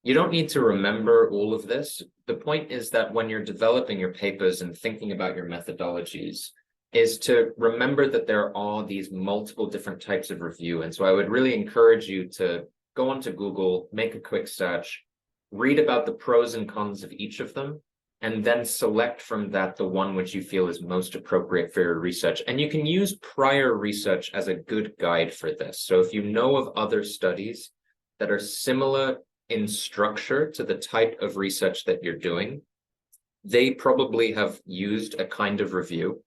You don't need to remember all of this. The point is that when you're developing your papers and thinking about your methodologies, is to remember that there are these multiple different types of review. And so I would really encourage you to go onto Google, make a quick search, read about the pros and cons of each of them, and then select from that the one which you feel is most appropriate for your research. And you can use prior research as a good guide for this. So if you know of other studies that are similar in structure to the type of research that you're doing, they probably have used a kind of review,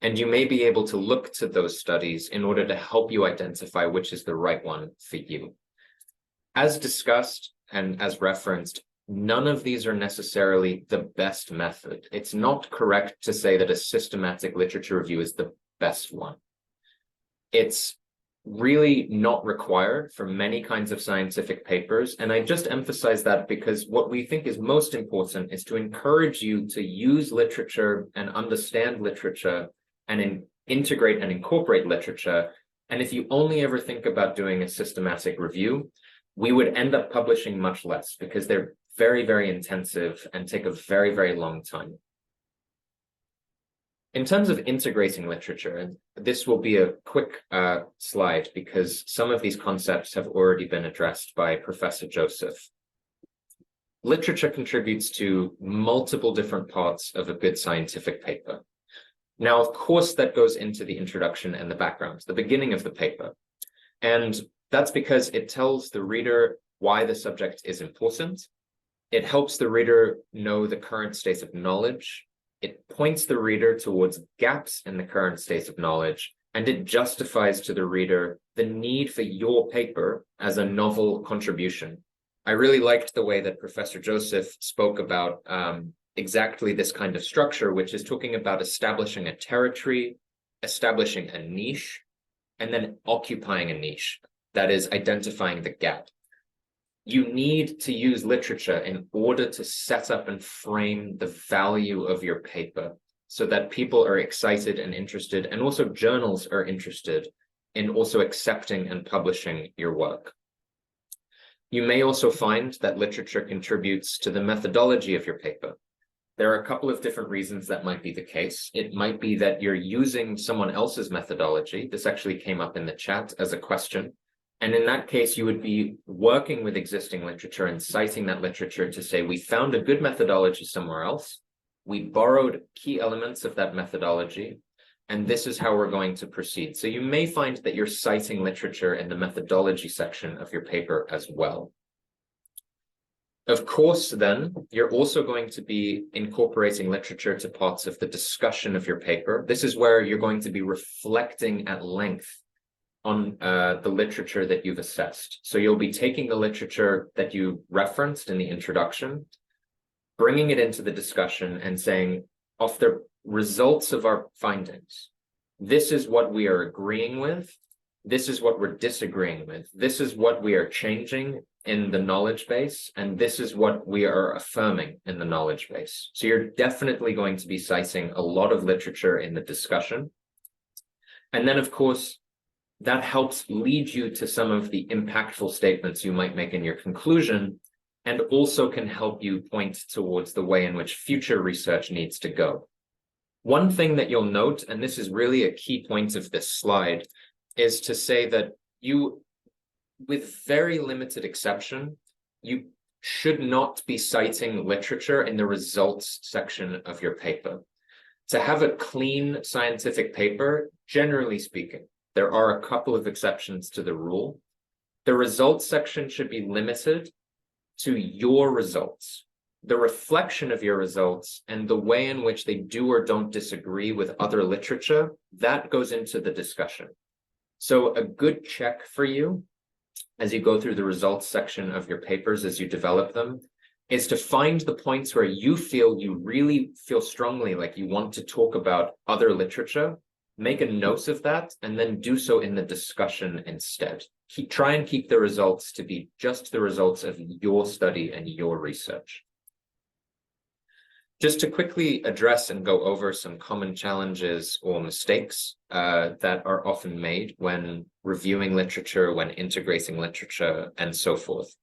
and you may be able to look to those studies in order to help you identify which is the right one for you. As discussed and as referenced, none of these are necessarily the best method. It's not correct to say that a systematic literature review is the best one. It's really not required for many kinds of scientific papers. And I just emphasize that because what we think is most important is to encourage you to use literature and understand literature and integrate and incorporate literature. And if you only ever think about doing a systematic review, we would end up publishing much less because they're very, very intensive and take a very, very long time. In terms of integrating literature, and this will be a quick slide because some of these concepts have already been addressed by Professor Joseph. Literature contributes to multiple different parts of a good scientific paper. Now, of course, that goes into the introduction and the background, the beginning of the paper. And that's because it tells the reader why the subject is important. It helps the reader know the current state of knowledge. It points the reader towards gaps in the current state of knowledge, and it justifies to the reader the need for your paper as a novel contribution. I really liked the way that Professor Joseph spoke about exactly this kind of structure, which is talking about establishing a territory, establishing a niche, and then occupying a niche, that is identifying the gap. You need to use literature in order to set up and frame the value of your paper so that people are excited and interested, and also journals are interested in also accepting and publishing your work. You may also find that literature contributes to the methodology of your paper. There are a couple of different reasons that might be the case. It might be that you're using someone else's methodology. This actually came up in the chat as a question. And in that case, you would be working with existing literature and citing that literature to say, we found a good methodology somewhere else. We borrowed key elements of that methodology, and this is how we're going to proceed. So you may find that you're citing literature in the methodology section of your paper as well. Of course, then, you're also going to be incorporating literature to parts of the discussion of your paper. This is where you're going to be reflecting at length on the literature that you've assessed. So you'll be taking the literature that you referenced in the introduction, bringing it into the discussion and saying, of the results of our findings, this is what we are agreeing with, this is what we're disagreeing with, this is what we are changing in the knowledge base, and this is what we are affirming in the knowledge base. So you're definitely going to be citing a lot of literature in the discussion. And then, of course, that helps lead you to some of the impactful statements you might make in your conclusion, and also can help you point towards the way in which future research needs to go. One thing that you'll note, and this is really a key point of this slide, is to say that you, with very limited exception, you should not be citing literature in the results section of your paper. To have a clean scientific paper, generally speaking, there are a couple of exceptions to the rule. The results section should be limited to your results, the reflection of your results, and the way in which they do or don't disagree with other literature, that goes into the discussion. So a good check for you as you go through the results section of your papers, as you develop them, is to find the points where you really feel strongly like you want to talk about other literature. Make a note of that, and then do so in the discussion instead. Try and keep the results to be just the results of your study and your research. Just to quickly address and go over some common challenges or mistakes that are often made when reviewing literature, when integrating literature, and so forth.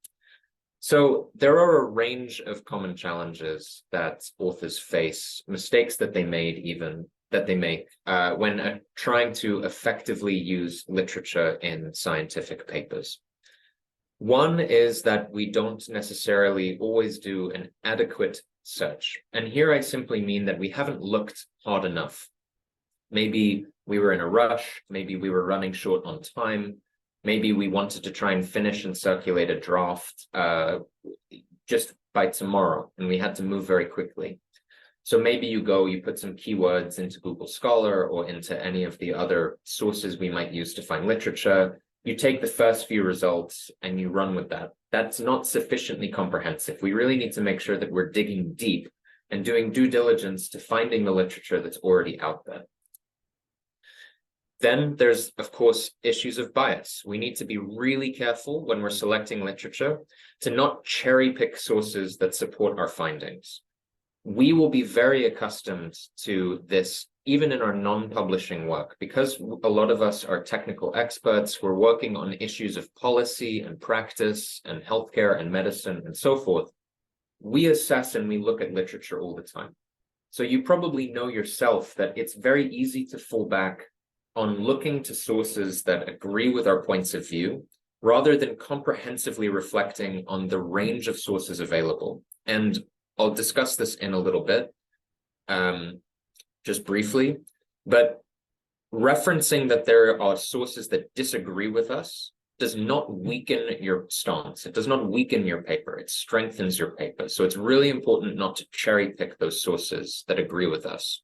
So there are a range of common challenges that authors face, mistakes that they made even, that they make when trying to effectively use literature in scientific papers. One is that we don't necessarily always do an adequate search. And here I simply mean that we haven't looked hard enough. Maybe we were in a rush, maybe we were running short on time, maybe we wanted to try and finish and circulate a draft just by tomorrow, and we had to move very quickly. So maybe you put some keywords into Google Scholar or into any of the other sources we might use to find literature. You take the first few results and you run with that. That's not sufficiently comprehensive. We really need to make sure that we're digging deep and doing due diligence to finding the literature that's already out there. Then there's, of course, issues of bias. We need to be really careful when we're selecting literature to not cherry pick sources that support our findings. We will be very accustomed to this even in our non-publishing work, because a lot of us are technical experts, we're working on issues of policy and practice and healthcare and medicine and so forth, we assess and we look at literature all the time. So you probably know yourself that it's very easy to fall back on looking to sources that agree with our points of view, rather than comprehensively reflecting on the range of sources available. And I'll discuss this in a little bit, just briefly, but referencing that there are sources that disagree with us does not weaken your stance. It does not weaken your paper. It strengthens your paper. So it's really important not to cherry pick those sources that agree with us.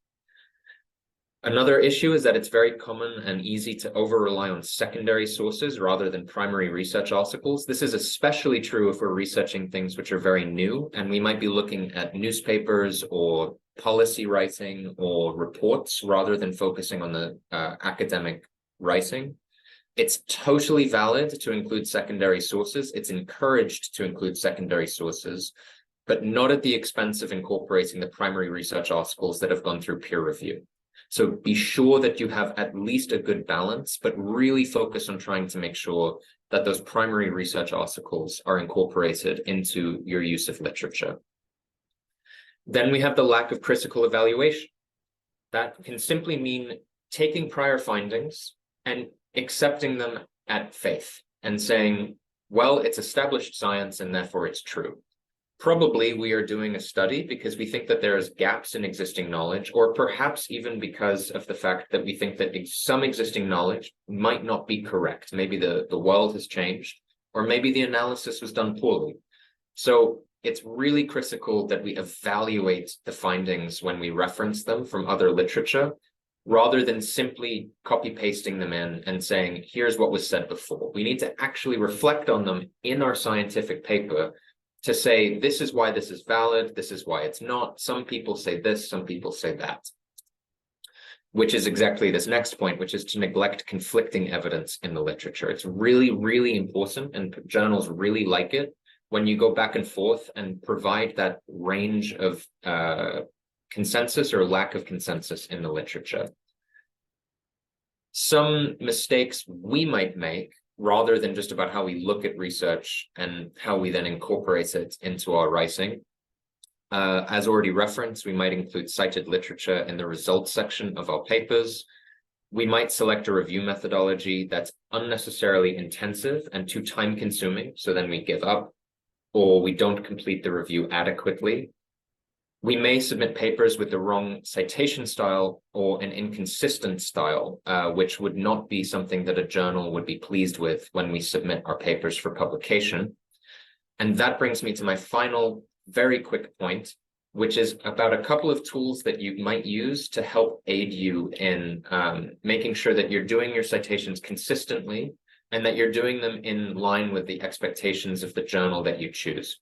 Another issue is that it's very common and easy to over-rely on secondary sources rather than primary research articles. This is especially true if we're researching things which are very new, and we might be looking at newspapers or policy writing or reports rather than focusing on the academic writing. It's totally valid to include secondary sources. It's encouraged to include secondary sources, but not at the expense of incorporating the primary research articles that have gone through peer review. So be sure that you have at least a good balance, but really focus on trying to make sure that those primary research articles are incorporated into your use of literature. Then we have the lack of critical evaluation. That can simply mean taking prior findings and accepting them at faith and saying, well, it's established science and therefore it's true. Probably we are doing a study because we think that there's gaps in existing knowledge, or perhaps even because of the fact that we think that some existing knowledge might not be correct. Maybe the world has changed, or maybe the analysis was done poorly. So it's really critical that we evaluate the findings when we reference them from other literature, rather than simply copy-pasting them in and saying, here's what was said before. We need to actually reflect on them in our scientific paper to say, this is why this is valid, this is why it's not. Some people say this, some people say that. Which is exactly this next point, which is to neglect conflicting evidence in the literature. It's really, really important, and journals really like it when you go back and forth and provide that range of consensus or lack of consensus in the literature. Some mistakes we might make, rather than just about how we look at research and how we then incorporate it into our writing. As already referenced, we might include cited literature in the results section of our papers. We might select a review methodology that's unnecessarily intensive and too time-consuming, so then we give up, or we don't complete the review adequately. We may submit papers with the wrong citation style or an inconsistent style, which would not be something that a journal would be pleased with when we submit our papers for publication. And that brings me to my final very quick point, which is about a couple of tools that you might use to help aid you in making sure that you're doing your citations consistently and that you're doing them in line with the expectations of the journal that you choose.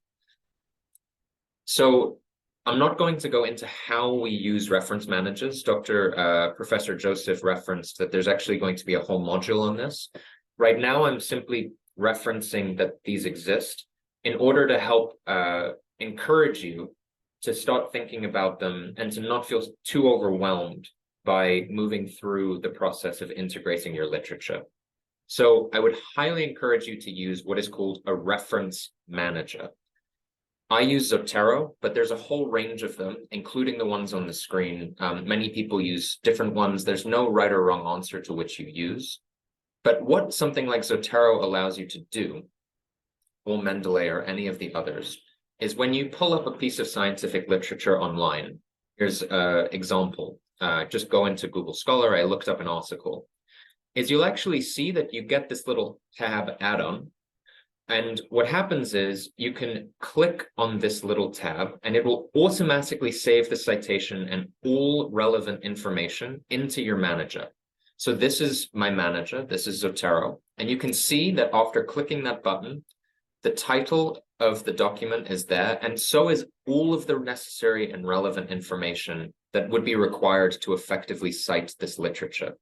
So I'm not going to go into how we use reference managers. Professor Joseph referenced that there's actually going to be a whole module on this. Right now, I'm simply referencing that these exist in order to help encourage you to start thinking about them and to not feel too overwhelmed by moving through the process of integrating your literature. So I would highly encourage you to use what is called a reference manager. I use Zotero, but there's a whole range of them, including the ones on the screen. Many people use different ones. There's no right or wrong answer to which you use. But what something like Zotero allows you to do, or Mendeley or any of the others, is when you pull up a piece of scientific literature online, here's an example. Just go into Google Scholar, I looked up an article, is you'll actually see that you get this little tab add-on. And what happens is you can click on this little tab and it will automatically save the citation and all relevant information into your manager. So this is my manager, this is Zotero. And you can see that after clicking that button, the title of the document is there, and so is all of the necessary and relevant information that would be required to effectively cite this literature.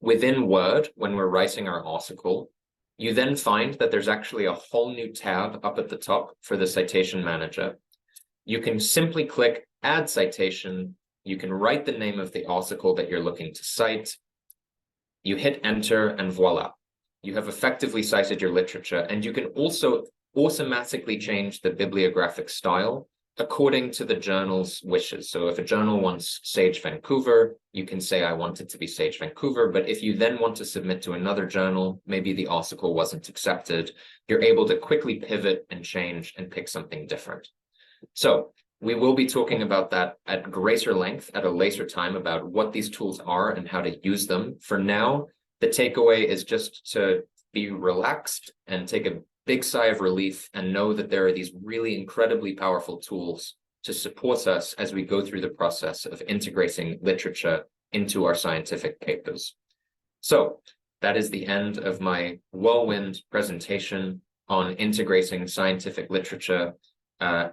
Within Word, when we're writing our article, you then find that there's actually a whole new tab up at the top for the citation manager. You can simply click Add Citation. you can write the name of the article that you're looking to cite, you hit enter, and voila. You have effectively cited your literature, and you can also automatically change the bibliographic style according to the journal's wishes. So if a journal wants Sage Vancouver, you can say, I want it to be Sage Vancouver. But if you then want to submit to another journal, maybe the article wasn't accepted, you're able to quickly pivot and change and pick something different. So we will be talking about that at greater length at a later time about what these tools are and how to use them. For now, the takeaway is just to be relaxed and take a big sigh of relief and know that there are these really incredibly powerful tools to support us as we go through the process of integrating literature into our scientific papers. So that is the end of my whirlwind presentation on integrating scientific literature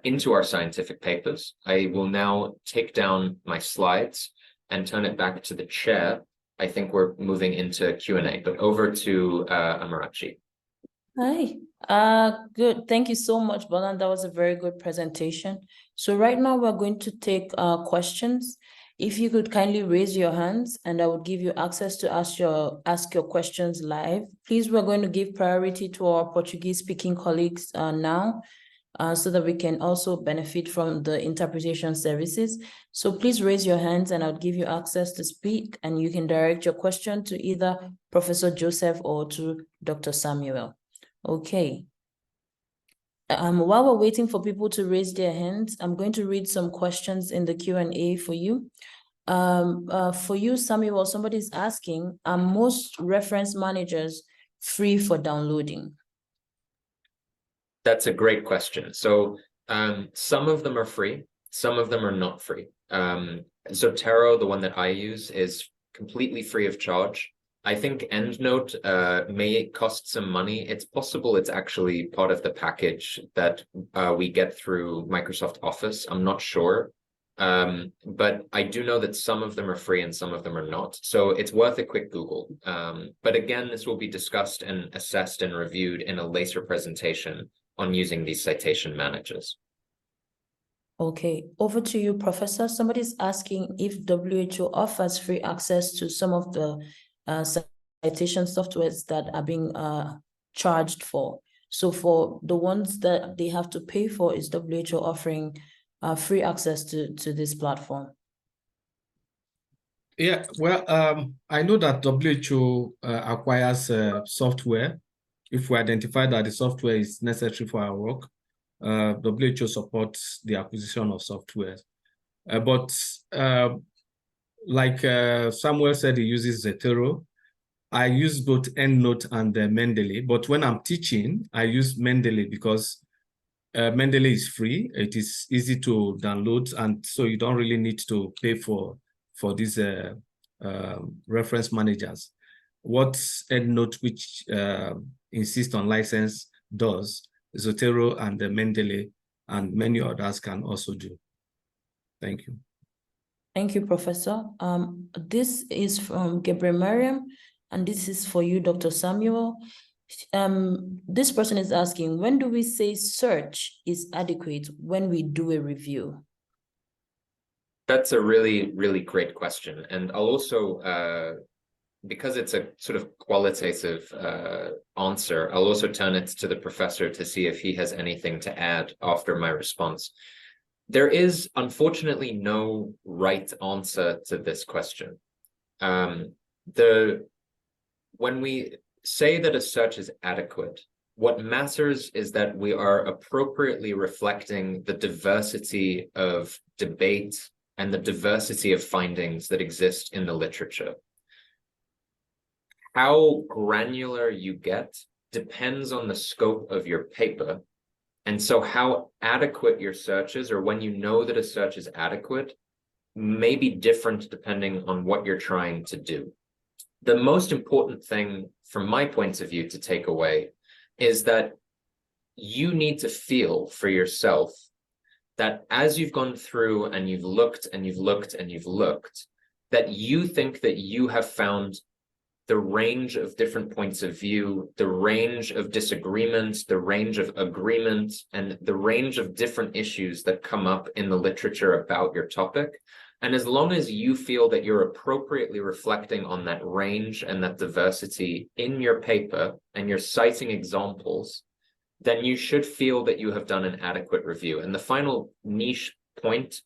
into our scientific papers. I will now take down my slides and turn it back to the chair. I think we're moving into Q&A, but over to Amarachi. Hi, good. Thank you so much, Bolan. That was a very good presentation. So right now we're going to take questions. If you could kindly raise your hands and I would give you access to ask your questions live. Please, we're going to give priority to our Portuguese speaking colleagues now so that we can also benefit from the interpretation services. So please raise your hands and I'll give you access to speak and you can direct your question to either Professor Joseph or to Dr. Samuel. Okay. While we're waiting for people to raise their hands, I'm going to read some questions in the Q&A for you. For you, Samuel, somebody's asking, are most reference managers free for downloading? That's a great question. So some of them are free, some of them are not free. Zotero, the one that I use, is completely free of charge. I think EndNote may cost some money. It's possible it's actually part of the package that we get through Microsoft Office. I'm not sure. But I do know that some of them are free and some of them are not. So it's worth a quick Google. But again, this will be discussed and assessed and reviewed in a later presentation on using these citation managers. Okay, over to you, Professor. Somebody's asking if WHO offers free access to some of the citation softwares that are being charged for. So for the ones that they have to pay for, is WHO offering free access to this platform? Yeah, well, I know that WHO acquires software. If we identify that the software is necessary for our work, WHO supports the acquisition of software. But like Samuel said, he uses Zotero. I use both EndNote and Mendeley, but when I'm teaching, I use Mendeley because Mendeley is free. It is easy to download, and so you don't really need to pay for these reference managers. What EndNote, which insists on license, does, Zotero and Mendeley and many others can also do. Thank you. Thank you, Professor. This is from Gabriel Mariam, and this is for you, Dr. Samuel. This person is asking, when do we say search is adequate when we do a review? That's a really, really great question. And I'll also, because it's a sort of qualitative answer, I'll also turn it to the professor to see if he has anything to add after my response. There is, unfortunately, no right answer to this question. When we say that a search is adequate, what matters is that we are appropriately reflecting the diversity of debate and the diversity of findings that exist in the literature. How granular you get depends on the scope of your paper. And so how adequate your search is, or when you know that a search is adequate, may be different depending on what you're trying to do. The most important thing from my point of view to take away is that you need to feel for yourself that as you've gone through and you've looked and you've looked and you've looked, that you think that you have found the range of different points of view, the range of disagreement, the range of agreement, and the range of different issues that come up in the literature about your topic. And as long as you feel that you're appropriately reflecting on that range and that diversity in your paper and you're citing examples, then you should feel that you have done an adequate review. And the final niche point,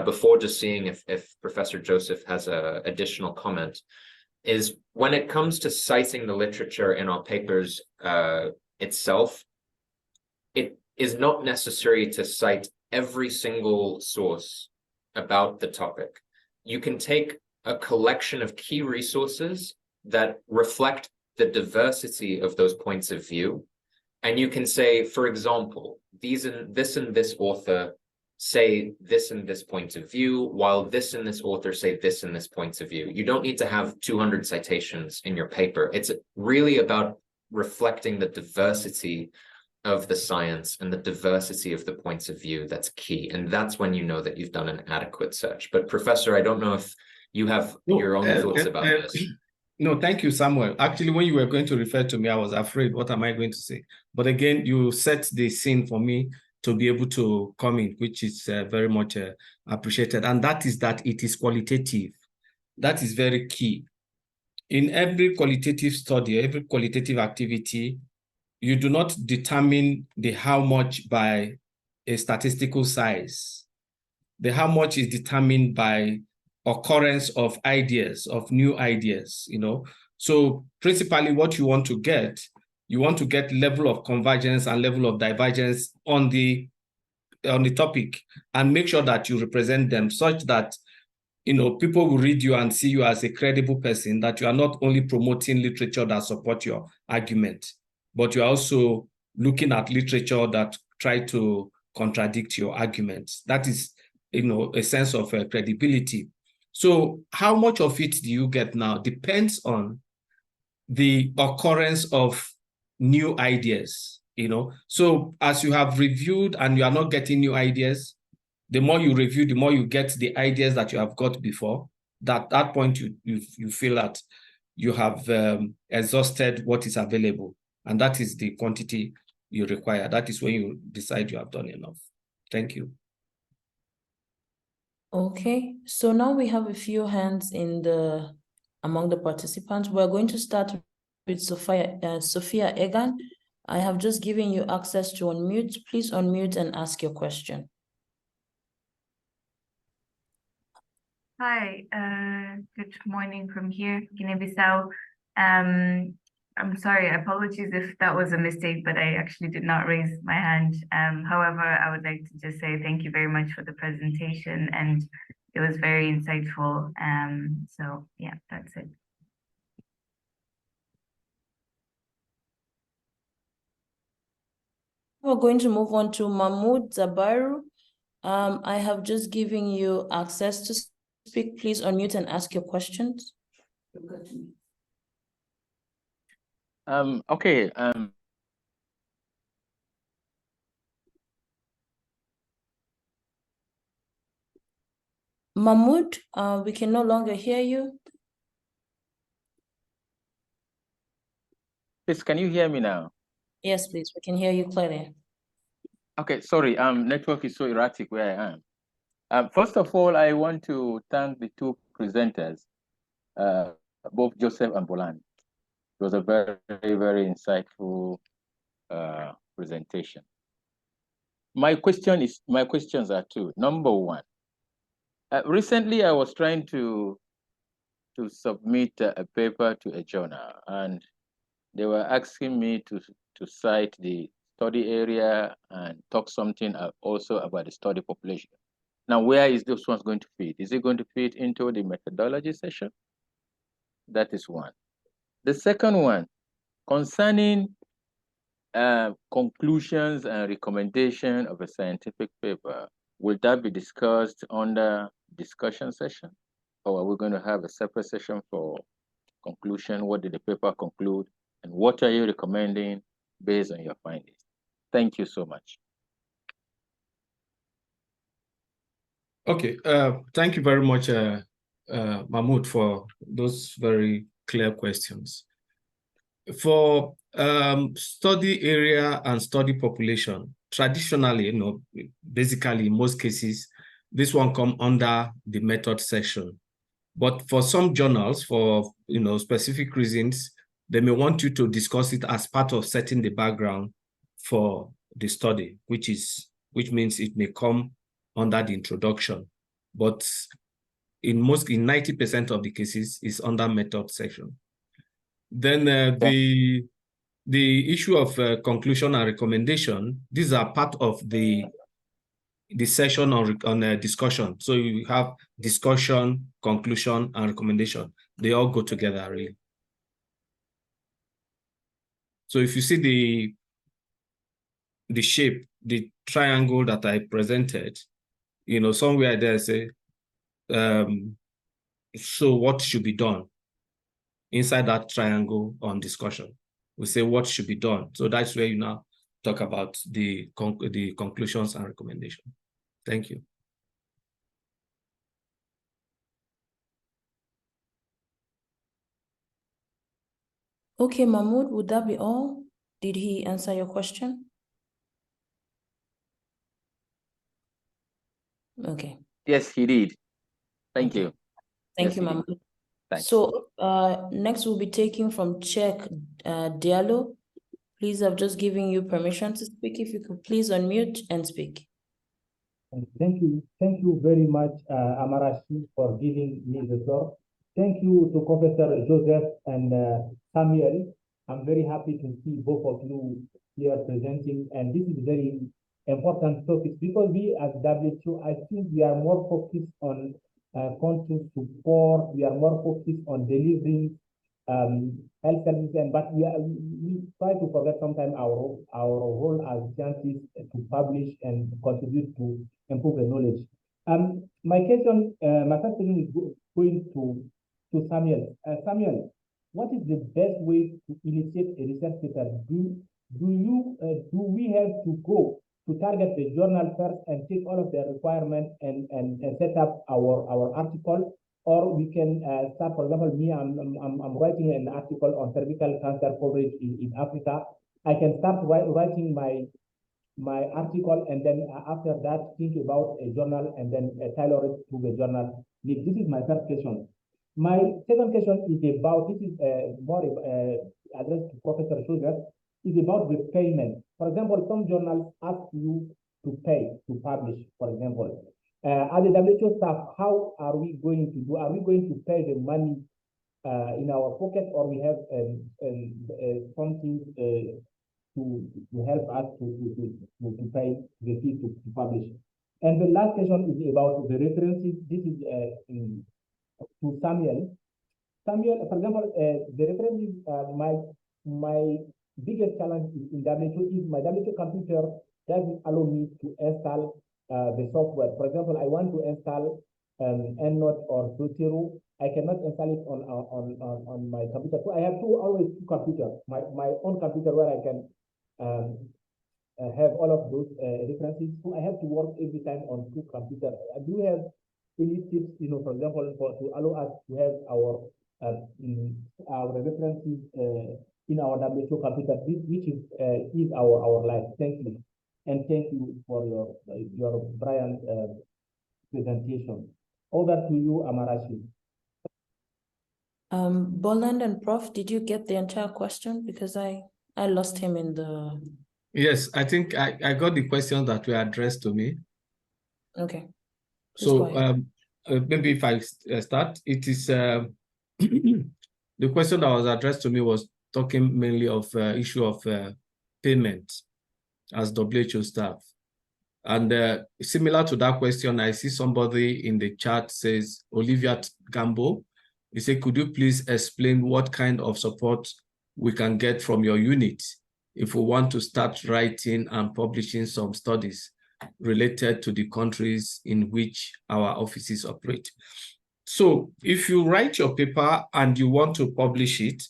before just seeing if Professor Joseph has an additional comment, is when it comes to citing the literature in our papers itself, it is not necessary to cite every single source about the topic. You can take a collection of key resources that reflect the diversity of those points of view. And you can say, for example, this and this author say this and this point of view, while this and this author say this and this point of view. You don't need to have 200 citations in your paper. It's really about reflecting the diversity of the science and the diversity of the points of view that's key. And that's when you know that you've done an adequate search. But Professor, I don't know if you have your own thoughts about this. No, thank you, Samuel. Actually, when you were going to refer to me, I was afraid, what am I going to say? But again, you set the scene for me to be able to come in, which is very much appreciated. And that is that it is qualitative. That is very key. In every qualitative study, every qualitative activity, you do not determine the how much by a statistical size. The how much is determined by occurrence of ideas, of new ideas, you know. So principally what you want to get level of convergence and level of divergence on the topic, and make sure that you represent them such that, you know, people will read you and see you as a credible person, that you are not only promoting literature that support your argument, but you're also looking at literature that try to contradict your arguments. That is, you know, a sense of credibility. So how much of it do you get now depends on the occurrence of new ideas, you know. So as you have reviewed and you are not getting new ideas, the more you review, the more you get the ideas that you have got before. At that point, you feel that you have exhausted what is available. And that is the quantity you require. That is when you decide you have done enough. Thank you. Okay, so now we have a few hands among the participants. We're going to start with Sophia Egan. I have just given you access to unmute. Please unmute and ask your question. Hi, good morning from here, Guinea-Bissau. I'm sorry, apologies if that was a mistake, but I actually did not raise my hand. However, I would like to just say thank you very much for the presentation, and it was very insightful. So yeah, that's it. We're going to move on to Mahmoud Zabaru. I have just given you access to speak. Please unmute and ask your questions. Okay. Mahmoud, we can no longer hear you. Please, can you hear me now? Yes, please. We can hear you clearly. Okay, sorry. Network is so erratic where I am. First of all, I want to thank the two presenters, both Joseph and Bolan. It was a very, very insightful presentation. My questions are two. Number one, recently I was trying to submit a paper to a journal, and they were asking me to cite the study area and talk something also about the study population. Now, where is this one going to fit? Is it going to fit into the methodology session? That is one. The second one, concerning conclusions and recommendation of a scientific paper, will that be discussed under discussion session? Or are we going to have a separate session for conclusion? What did the paper conclude? And what are you recommending based on your findings? Thank you so much. Okay, thank you very much, Mahmoud, for those very clear questions. For study area and study population, traditionally, you know, basically in most cases, This one come under the method section. But for some journals, for specific reasons, they may want you to discuss it as part of setting the background for the study, which means it may come under the introduction. But in 90% of the cases, it's under method section. Then the issue of conclusion and recommendation, these are part of the session on discussion. So you have discussion, conclusion, and recommendation. They all go together, really. So if you see the shape, the triangle that I presented, somewhere there say, so what should be done? Inside that triangle on discussion, we say what should be done. So that's where you now talk about the conclusions and recommendation. Thank you. Okay, Mahmoud, would that be all? Did he answer your question? Okay. Yes, he did. Thank Okay. you. Thank Yes, you, he did. Mahmoud. Thanks. So next we'll be taking from Check Diallo. Please, I've just given you permission to speak. If you could please unmute and speak. Thank you very much, Amarashi, for giving me the floor. Thank you to Professor Joseph and Samuel. I'm very happy to see both of you here presenting, and this is very important topic because we as WHO, I think we are more focused on country support. We are more focused on delivering health services, but we try to forget sometimes our role as scientists to publish and contribute to improve the knowledge. My first question is going to Samuel. Samuel, what is the best way to initiate a research paper? Do we have to go to target the journal first and take all of their requirements and set up our article? Or we can start, for example, me, I'm writing an article on cervical cancer coverage in Africa. I can start writing my article, and then after that, think about a journal and then tailor it to the journal. This is my first question. My second question is about, this is more addressed to Professor Sugar, is about the payment. For example, some journals ask you to pay to publish, for example. As a WHO staff, how are we going to do? Are we going to pay the money in our pocket, or we have something to help us to pay the fee to publish? And the last question is about the references. This is to Samuel. Samuel, for example, the references, my biggest challenge in WHO is my WHO computer doesn't allow me to install the software. For example, I want to install EndNote or Zotero. I cannot install it on my computer. So I have always two computers. My own computer where I can have all of those references. So I have to work every time on two computers. Do you have any tips, for example, to allow us to have our references in our WHO computer, which is our life? Thank you. And thank you for your brilliant presentation. Over to you, Amarashi. Boland and Prof, did you get the entire question? Because I lost him in the... Yes, I think I got the questions that were addressed to me. Okay. Please So maybe if I start, it is the question that was addressed to me was talking mainly of issue of payment as WHO staff. And similar to that question, I see somebody in the chat says, Olivia Gambo, he said, could you please explain what kind of support we can get from your unit if we want to start writing and publishing some studies related to the countries in which our offices operate? So if you write your paper and you want to publish it,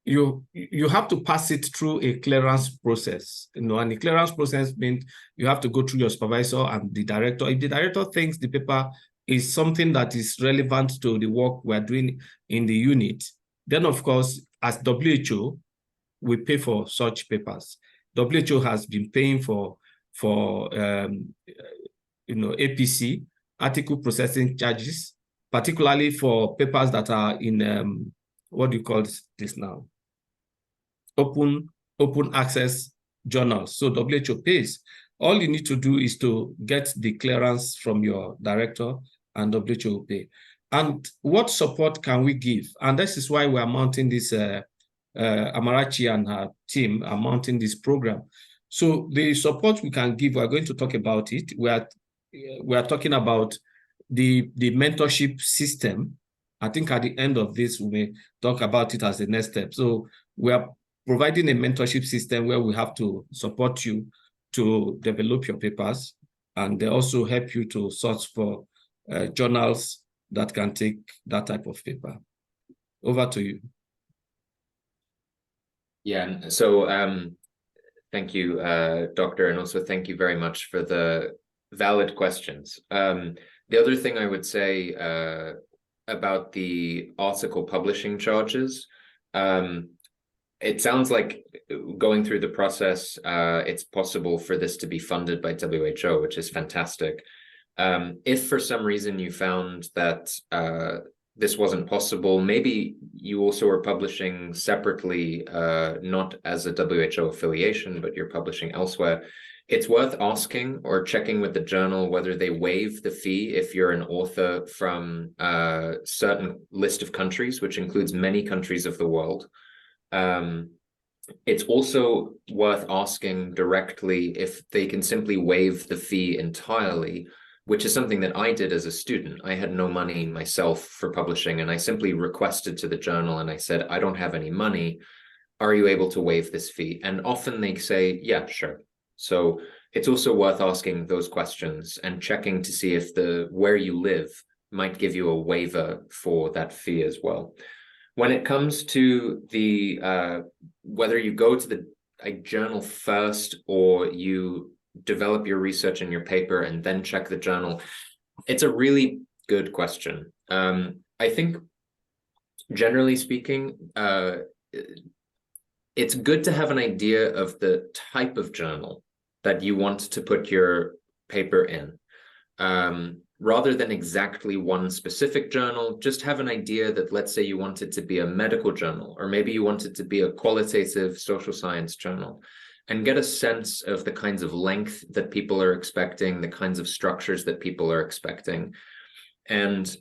you have to pass it through a clearance process, and the clearance process means you have to go through your supervisor and the director. If the director thinks the paper is something that is relevant to the work we're doing in the unit, then of course, as WHO, we pay for such papers. WHO has been paying for APC article processing charges, particularly for papers that are in, what do you call this now? Open access journals. So WHO pays. All you need to do is to get the clearance from your director, and WHO will pay. And what support can we give? And this is why we are mounting this, Amarachi and her team are mounting this program. So the support we can give, we're going to talk about it. We are talking about the mentorship system. I think at the end of this, we may talk about it as the next step. So we are providing a mentorship system where we have to support you to develop your papers, and they also help you to search for journals that can take that type of paper. Over to you. Yeah, so thank you, Doctor, and also thank you very much for the valid questions. The other thing I would say about the article publishing charges, it sounds like going through the process, it's possible for this to be funded by WHO, which is fantastic. If for some reason you found that this wasn't possible, maybe you also are publishing separately, not as a WHO affiliation, but you're publishing elsewhere, it's worth asking or checking with the journal whether they waive the fee if you're an author from a certain list of countries, which includes many countries of the world. It's also worth asking directly if they can simply waive the fee entirely, which is something that I did as a student. I had no money myself for publishing, and I simply requested to the journal and I said, I don't have any money. Are you able to waive this fee? And often they say, yeah, sure. So it's also worth asking those questions and checking to see if where you live might give you a waiver for that fee as well. When it comes to the whether you go to a journal first or you develop your research in your paper and then check the journal, it's a really good question. I think generally speaking, it's good to have an idea of the type of journal that you want to put your paper in. Rather than exactly one specific journal, just have an idea that, let's say you want it to be a medical journal, or maybe you want it to be a qualitative social science journal, and get a sense of the kinds of length that people are expecting, the kinds of structures that people are expecting. And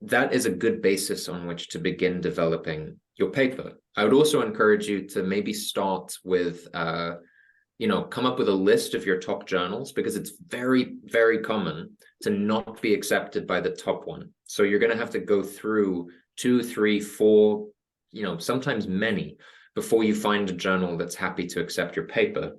that is a good basis on which to begin developing your paper. I would also encourage you to maybe start with, come up with a list of your top journals, because it's very, very common to not be accepted by the top one. So you're going to have to go through 2, 3, 4, sometimes many, before you find a journal that's happy to accept your paper.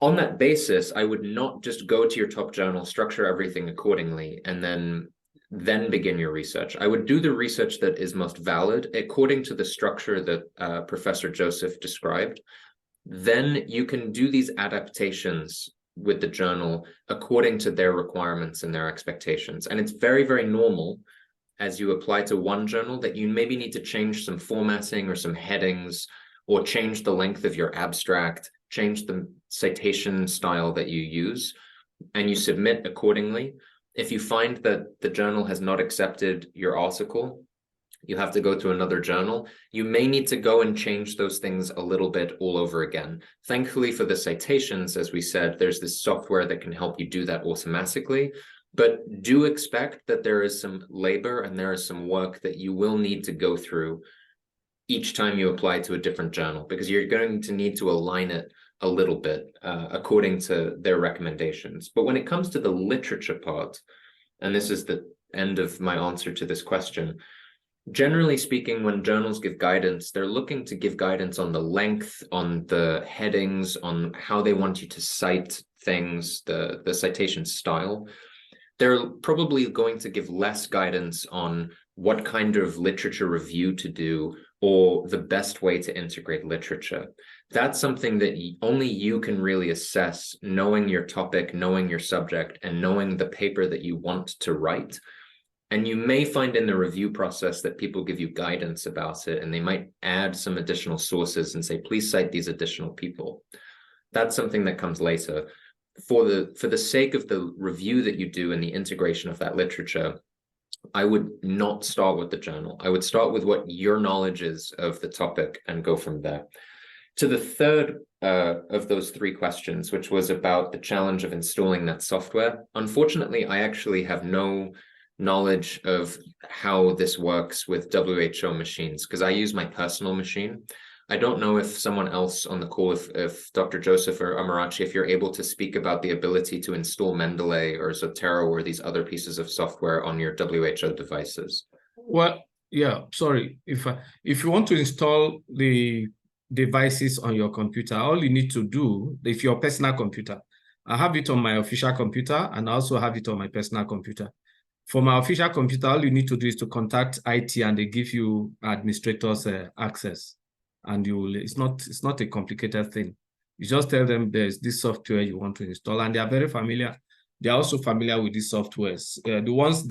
On that basis, I would not just go to your top journal, structure everything accordingly, and then begin your research. I would do the research that is most valid according to the structure that Professor Joseph described. Then you can do these adaptations with the journal according to their requirements and their expectations. And it's very, very normal as you apply to one journal that you maybe need to change some formatting or some headings, or change the length of your abstract, change the citation style that you use, and you submit accordingly. If you find that the journal has not accepted your article, you have to go to another journal. You may need to go and change those things a little bit all over again. Thankfully for the citations, as we said, there's this software that can help you do that automatically. But do expect that there is some labor and there is some work that you will need to go through each time you apply to a different journal, because you're going to need to align it a little bit according to their recommendations. But when it comes to the literature part, and this is the end of my answer to this question, generally speaking, when journals give guidance, they're looking to give guidance on the length, on the headings, on how they want you to cite things, the citation style. They're probably going to give less guidance on what kind of literature review to do or the best way to integrate literature. That's something that only you can really assess, knowing your topic, knowing your subject, and knowing the paper that you want to write. And you may find in the review process that people give you guidance about it, and they might add some additional sources and say, please cite these additional people. That's something that comes later. for the sake of the review that you do and the integration of that literature, I would not start with the journal. I would start with what your knowledge is of the topic and go from there. To the third of those three questions, which was about the challenge of installing that software. Unfortunately, I actually have no knowledge of how this works with WHO machines because I use my personal machine. I don't know if someone else on the call, if Dr. Joseph or Amarachi, if you're able to speak about the ability to install Mendeley or Zotero or these other pieces of software on your WHO devices. Well, yeah, sorry. If you want to install the devices on your computer, all you need to do, if your personal computer, I have it on my official computer and I also have it on my personal computer. For my official computer, all you need to do is to contact IT and they give you administrators access. And it's not a complicated thing. You just tell them there's this software you want to install, and they are very familiar. They are also familiar with these softwares. The ones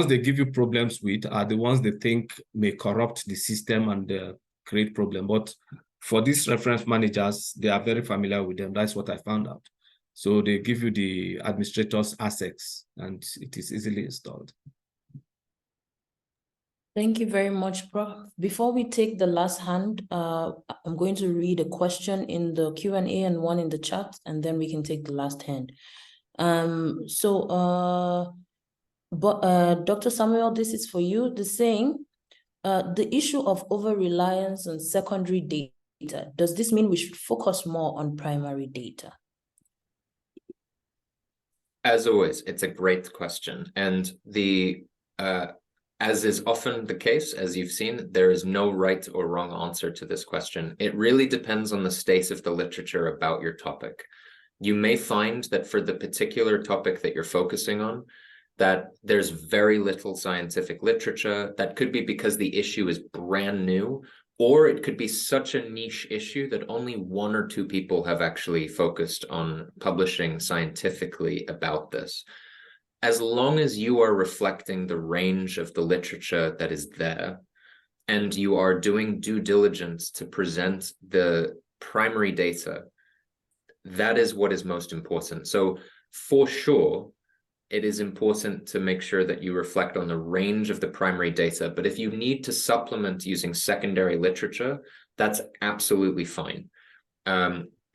they give you problems with are the ones they think may corrupt the system and create problem. But for these reference managers, they are very familiar with them. That's what I found out. So they give you the administrator's access, and it is easily installed. Thank you very much, Prof. Before we take the last hand, I'm going to read a question in the Q&A and one in the chat, and then we can take the last hand. Dr. Samuel, this is for you. The saying, the issue of over-reliance on secondary data, does this mean we should focus more on primary data? As always, it's a great question. And as is often the case, as you've seen, there is no right or wrong answer to this question. It really depends on the state of the literature about your topic. You may find that for the particular topic that you're focusing on, that there's very little scientific literature. That could be because the issue is brand new, or it could be such a niche issue that only one or two people have actually focused on publishing scientifically about this. As long as you are reflecting the range of the literature that is there, and you are doing due diligence to present the primary data, that is what is most important. So for sure, it is important to make sure that you reflect on the range of the primary data. But if you need to supplement using secondary literature, that's absolutely fine.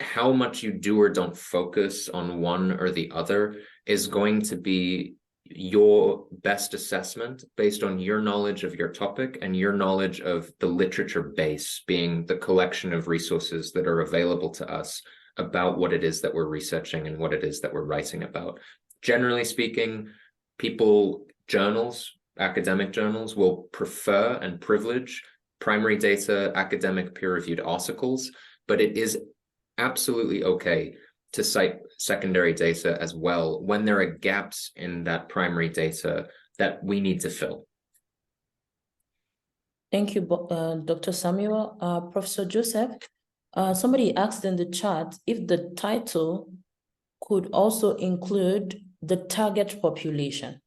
How much you do or don't focus on one or the other is going to be your best assessment based on your knowledge of your topic and your knowledge of the literature base, being the collection of resources that are available to us about what it is that we're researching and what it is that we're writing about. Generally speaking, academic journals will prefer and privilege primary data, academic peer-reviewed articles, but it is absolutely okay to cite secondary data as well when there are gaps in that primary data that we need to fill. Thank you, Dr. Samuel. Professor Joseph, somebody asked in the chat if the title could also include the target population.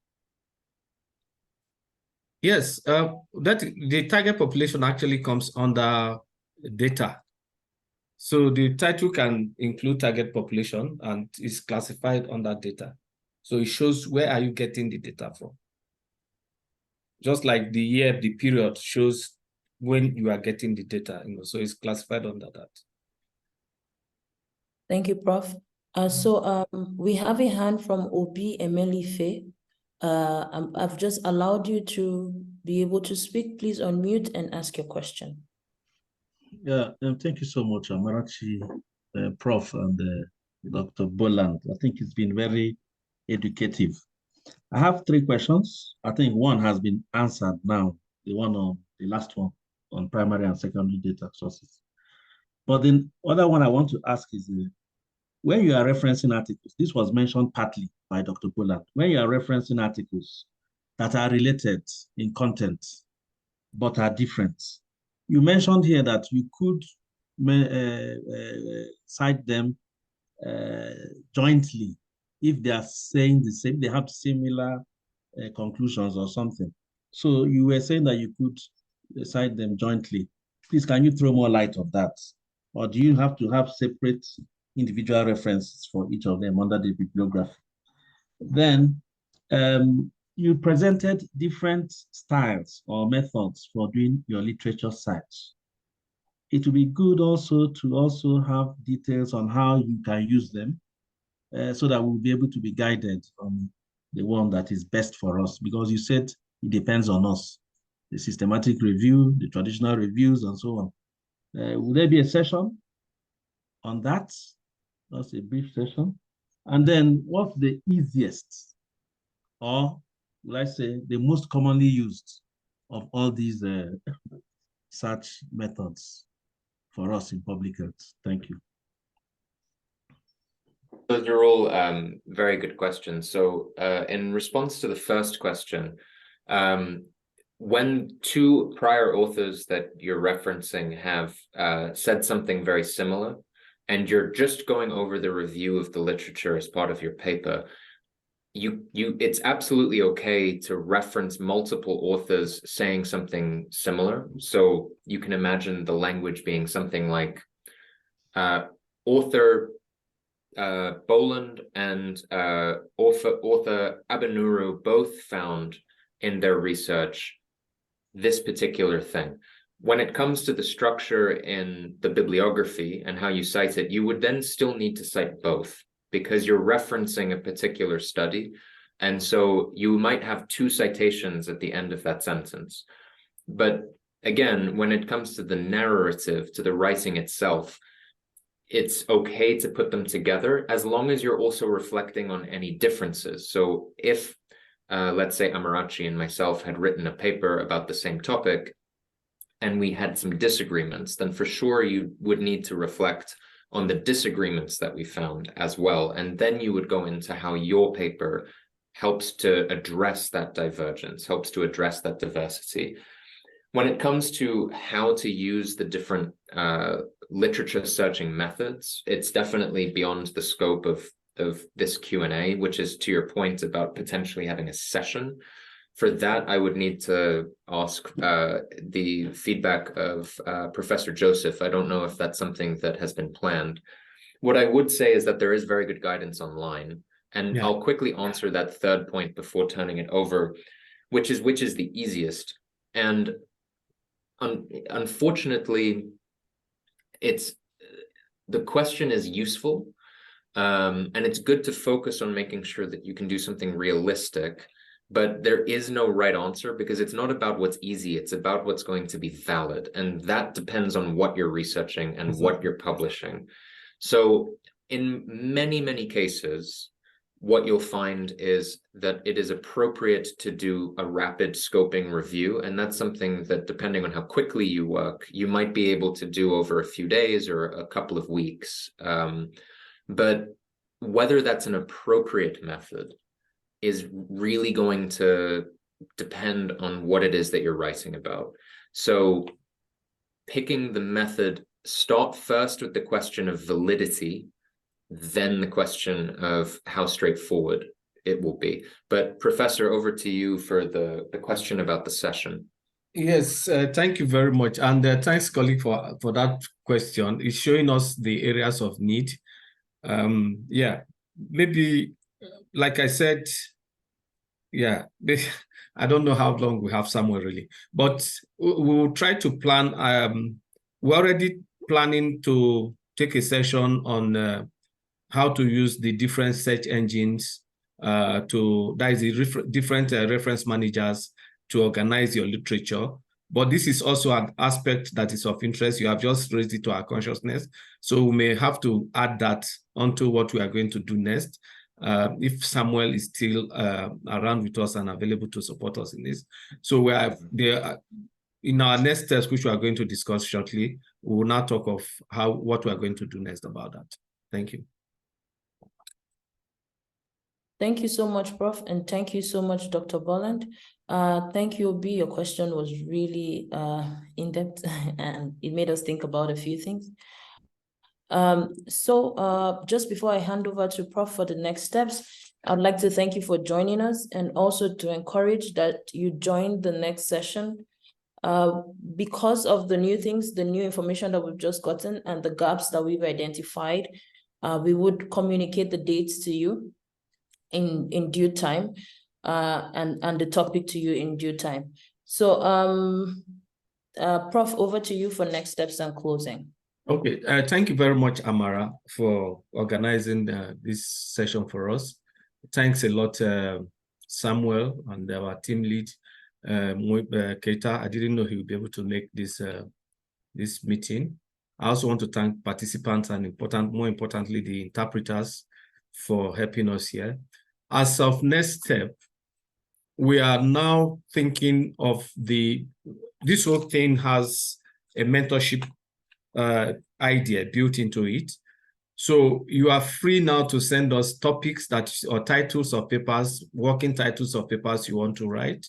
Yes, the target population actually comes under data. So the title can include target population and is classified under data. So it shows where are you getting the data from. Just like the year, the period shows when you are getting the data, so it's classified under that. Thank you, Prof. We have a hand from Obi Emelife. I've just allowed you to be able to speak. Please unmute and ask your question. Yeah, thank you so much, Amarachi, Prof. and Dr. Boland. I think it's been very educative. I have three questions. I think one has been answered now, the last one on primary and secondary data sources. But the other one I want to ask is, when you are referencing articles, this was mentioned partly by Dr. Boland, when you are referencing articles that are related in content, but are different, you mentioned here that you could cite them jointly if they are saying the same, they have similar conclusions or something. So you were saying that you could cite them jointly. Please, can you throw more light on that? Or do you have to have separate individual references for each of them under the bibliography. Then you presented different styles or methods for doing your literature search. It will be good also to have details on how you can use them so that we'll be able to be guided on the one that is best for us, because you said it depends on us. The systematic review, the traditional reviews, and so on. Will there be a session on that? That's a brief session. And then what's the easiest, or will I say the most commonly used of all these search methods for us in public health? Thank you. Those are all very good questions. So in response to the first question, when two prior authors that you're referencing have said something very similar, and you're just going over the review of the literature as part of your paper, it's absolutely okay to reference multiple authors saying something similar. So you can imagine the language being something like author Boland and author Abanuru both found in their research this particular thing. When it comes to the structure in the bibliography and how you cite it, you would then still need to cite both, because you're referencing a particular study. And so you might have two citations at the end of that sentence. But again, when it comes to the narrative, to the writing itself, it's okay to put them together as long as you're also reflecting on any differences. So if, let's say, Amarachi and myself had written a paper about the same topic and we had some disagreements, then for sure you would need to reflect on the disagreements that we found as well. And then you would go into how your paper helps to address that divergence, helps to address that diversity. When it comes to how to use the different literature searching methods, it's definitely beyond the scope of this Q&A, which is to your point about potentially having a session. For that, I would need to ask the feedback of Professor Joseph. I don't know if that's something that has been planned. What I would say is that there is very good guidance online. And I'll quickly answer that third point before turning it over, which is the easiest. And unfortunately, the question is useful. And it's good to focus on making sure that you can do something realistic. But there is no right answer, because it's not about what's easy, it's about what's going to be valid. And that depends on what you're researching and what you're publishing. So in many, many cases, what you'll find is that it is appropriate to do a rapid scoping review. And that's something that, depending on how quickly you work, you might be able to do over a few days or a couple of weeks. But whether that's an appropriate method is really going to depend on what it is that you're writing about. So picking the method, start first with the question of validity, then the question of how straightforward it will be. But Professor, over to you for the question about the session. Yes, thank you very much. And thanks, colleague, for that question. It's showing us the areas of need. Yeah, maybe, like I said, yeah, I don't know how long we have, Samuel, really, but we will try to plan. We're already planning to take a session on how to use the different search engines different reference managers to organize your literature. But this is also an aspect that is of interest. You have just raised it to our consciousness. So we may have to add that onto what we are going to do next. If Samuel is still around with us and available to support us in this. So we have in our next steps, which we are going to discuss shortly, we will now talk of what we are going to do next about that. Thank you. Thank you so much, Prof. And thank you so much, Dr. Boland. Thank you, Obi. Your question was really in-depth and it made us think about a few things. Just before I hand over to Prof for the next steps, I'd like to thank you for joining us and also to encourage that you join the next session. Because of the new things, the new information that we've just gotten and the gaps that we've identified, We would communicate the dates to you in due time, and the topic to you in due time. So, Prof, over to you for next steps and closing. Okay, thank you very much, Amara, for organizing this session for us. Thanks a lot, Samuel and our team lead, Keita. I didn't know he would be able to make this this meeting. I also want to thank participants and more importantly, the interpreters for helping us here. As of next step, we are now thinking of this whole thing has a mentorship idea built into it. So you are free now to send us topics or titles of papers, working titles of papers you want to write.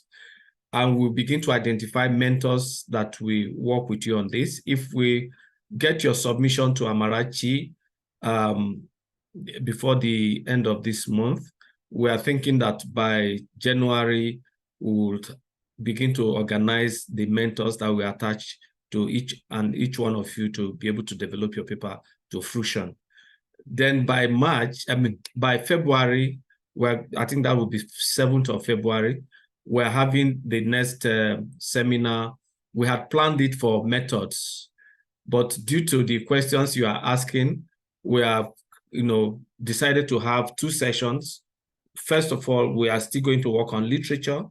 And we'll begin to identify mentors that we work with you on this. If we get your submission to Amarachi before the end of this month, we are thinking that by January, we'll begin to organize the mentors that we attach to each one of you to be able to develop your paper to fruition. Then by by February, I think that will be 7th of February, we're having the next seminar. We had planned it for methods, but due to the questions you are asking, we have decided to have 2 sessions. First of all, we are still going to work on literature,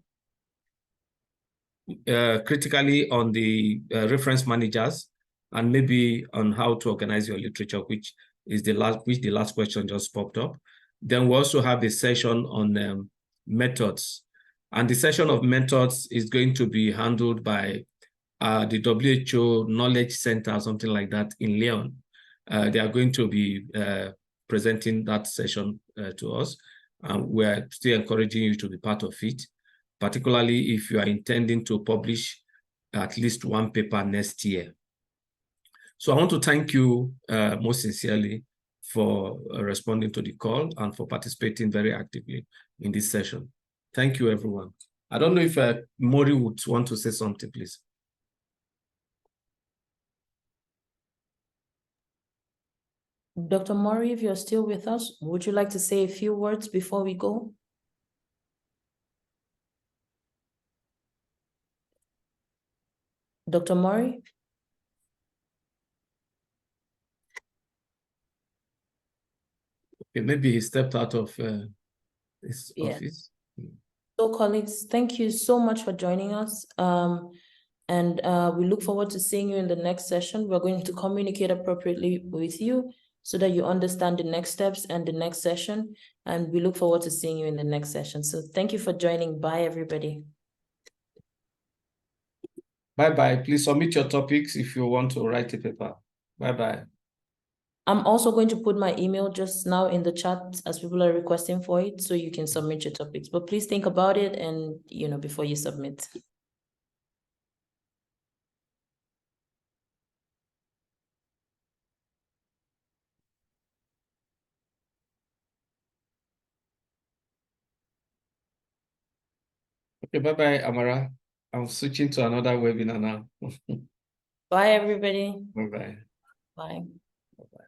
critically on the reference managers, and maybe on how to organize your literature, which the last question just popped up. Then we also have a session on methods, and the session of methods is going to be handled by the WHO Knowledge Center, something like that, in Lyon. They are going to be presenting that session to us, and we're still encouraging you to be part of it, particularly if you are intending to publish at least 1 paper next year. So I want to thank you most sincerely for responding to the call and for participating very actively in this session. Thank you, everyone. I don't know if Mori would want to say something, please. Dr. Mori, if you're still with us, would you like to say a few words before we go? Dr. Mori? Okay, maybe he stepped out of his office. So, colleagues, thank you so much for joining us. And we look forward to seeing you in the next session. We're going to communicate appropriately with you so that you understand the next steps and the next session. And we look forward to seeing you in the next session. So thank you for joining. Bye, everybody. Bye-bye. Please submit your topics if you want to write a paper. Bye-bye. I'm also going to put my email just now in the chat as people are requesting for it, so you can submit your topics. But please think about it and, before you submit. Okay, bye-bye, Amara. I'm switching to another webinar now. Bye, everybody. Bye-bye. Bye. Bye-bye.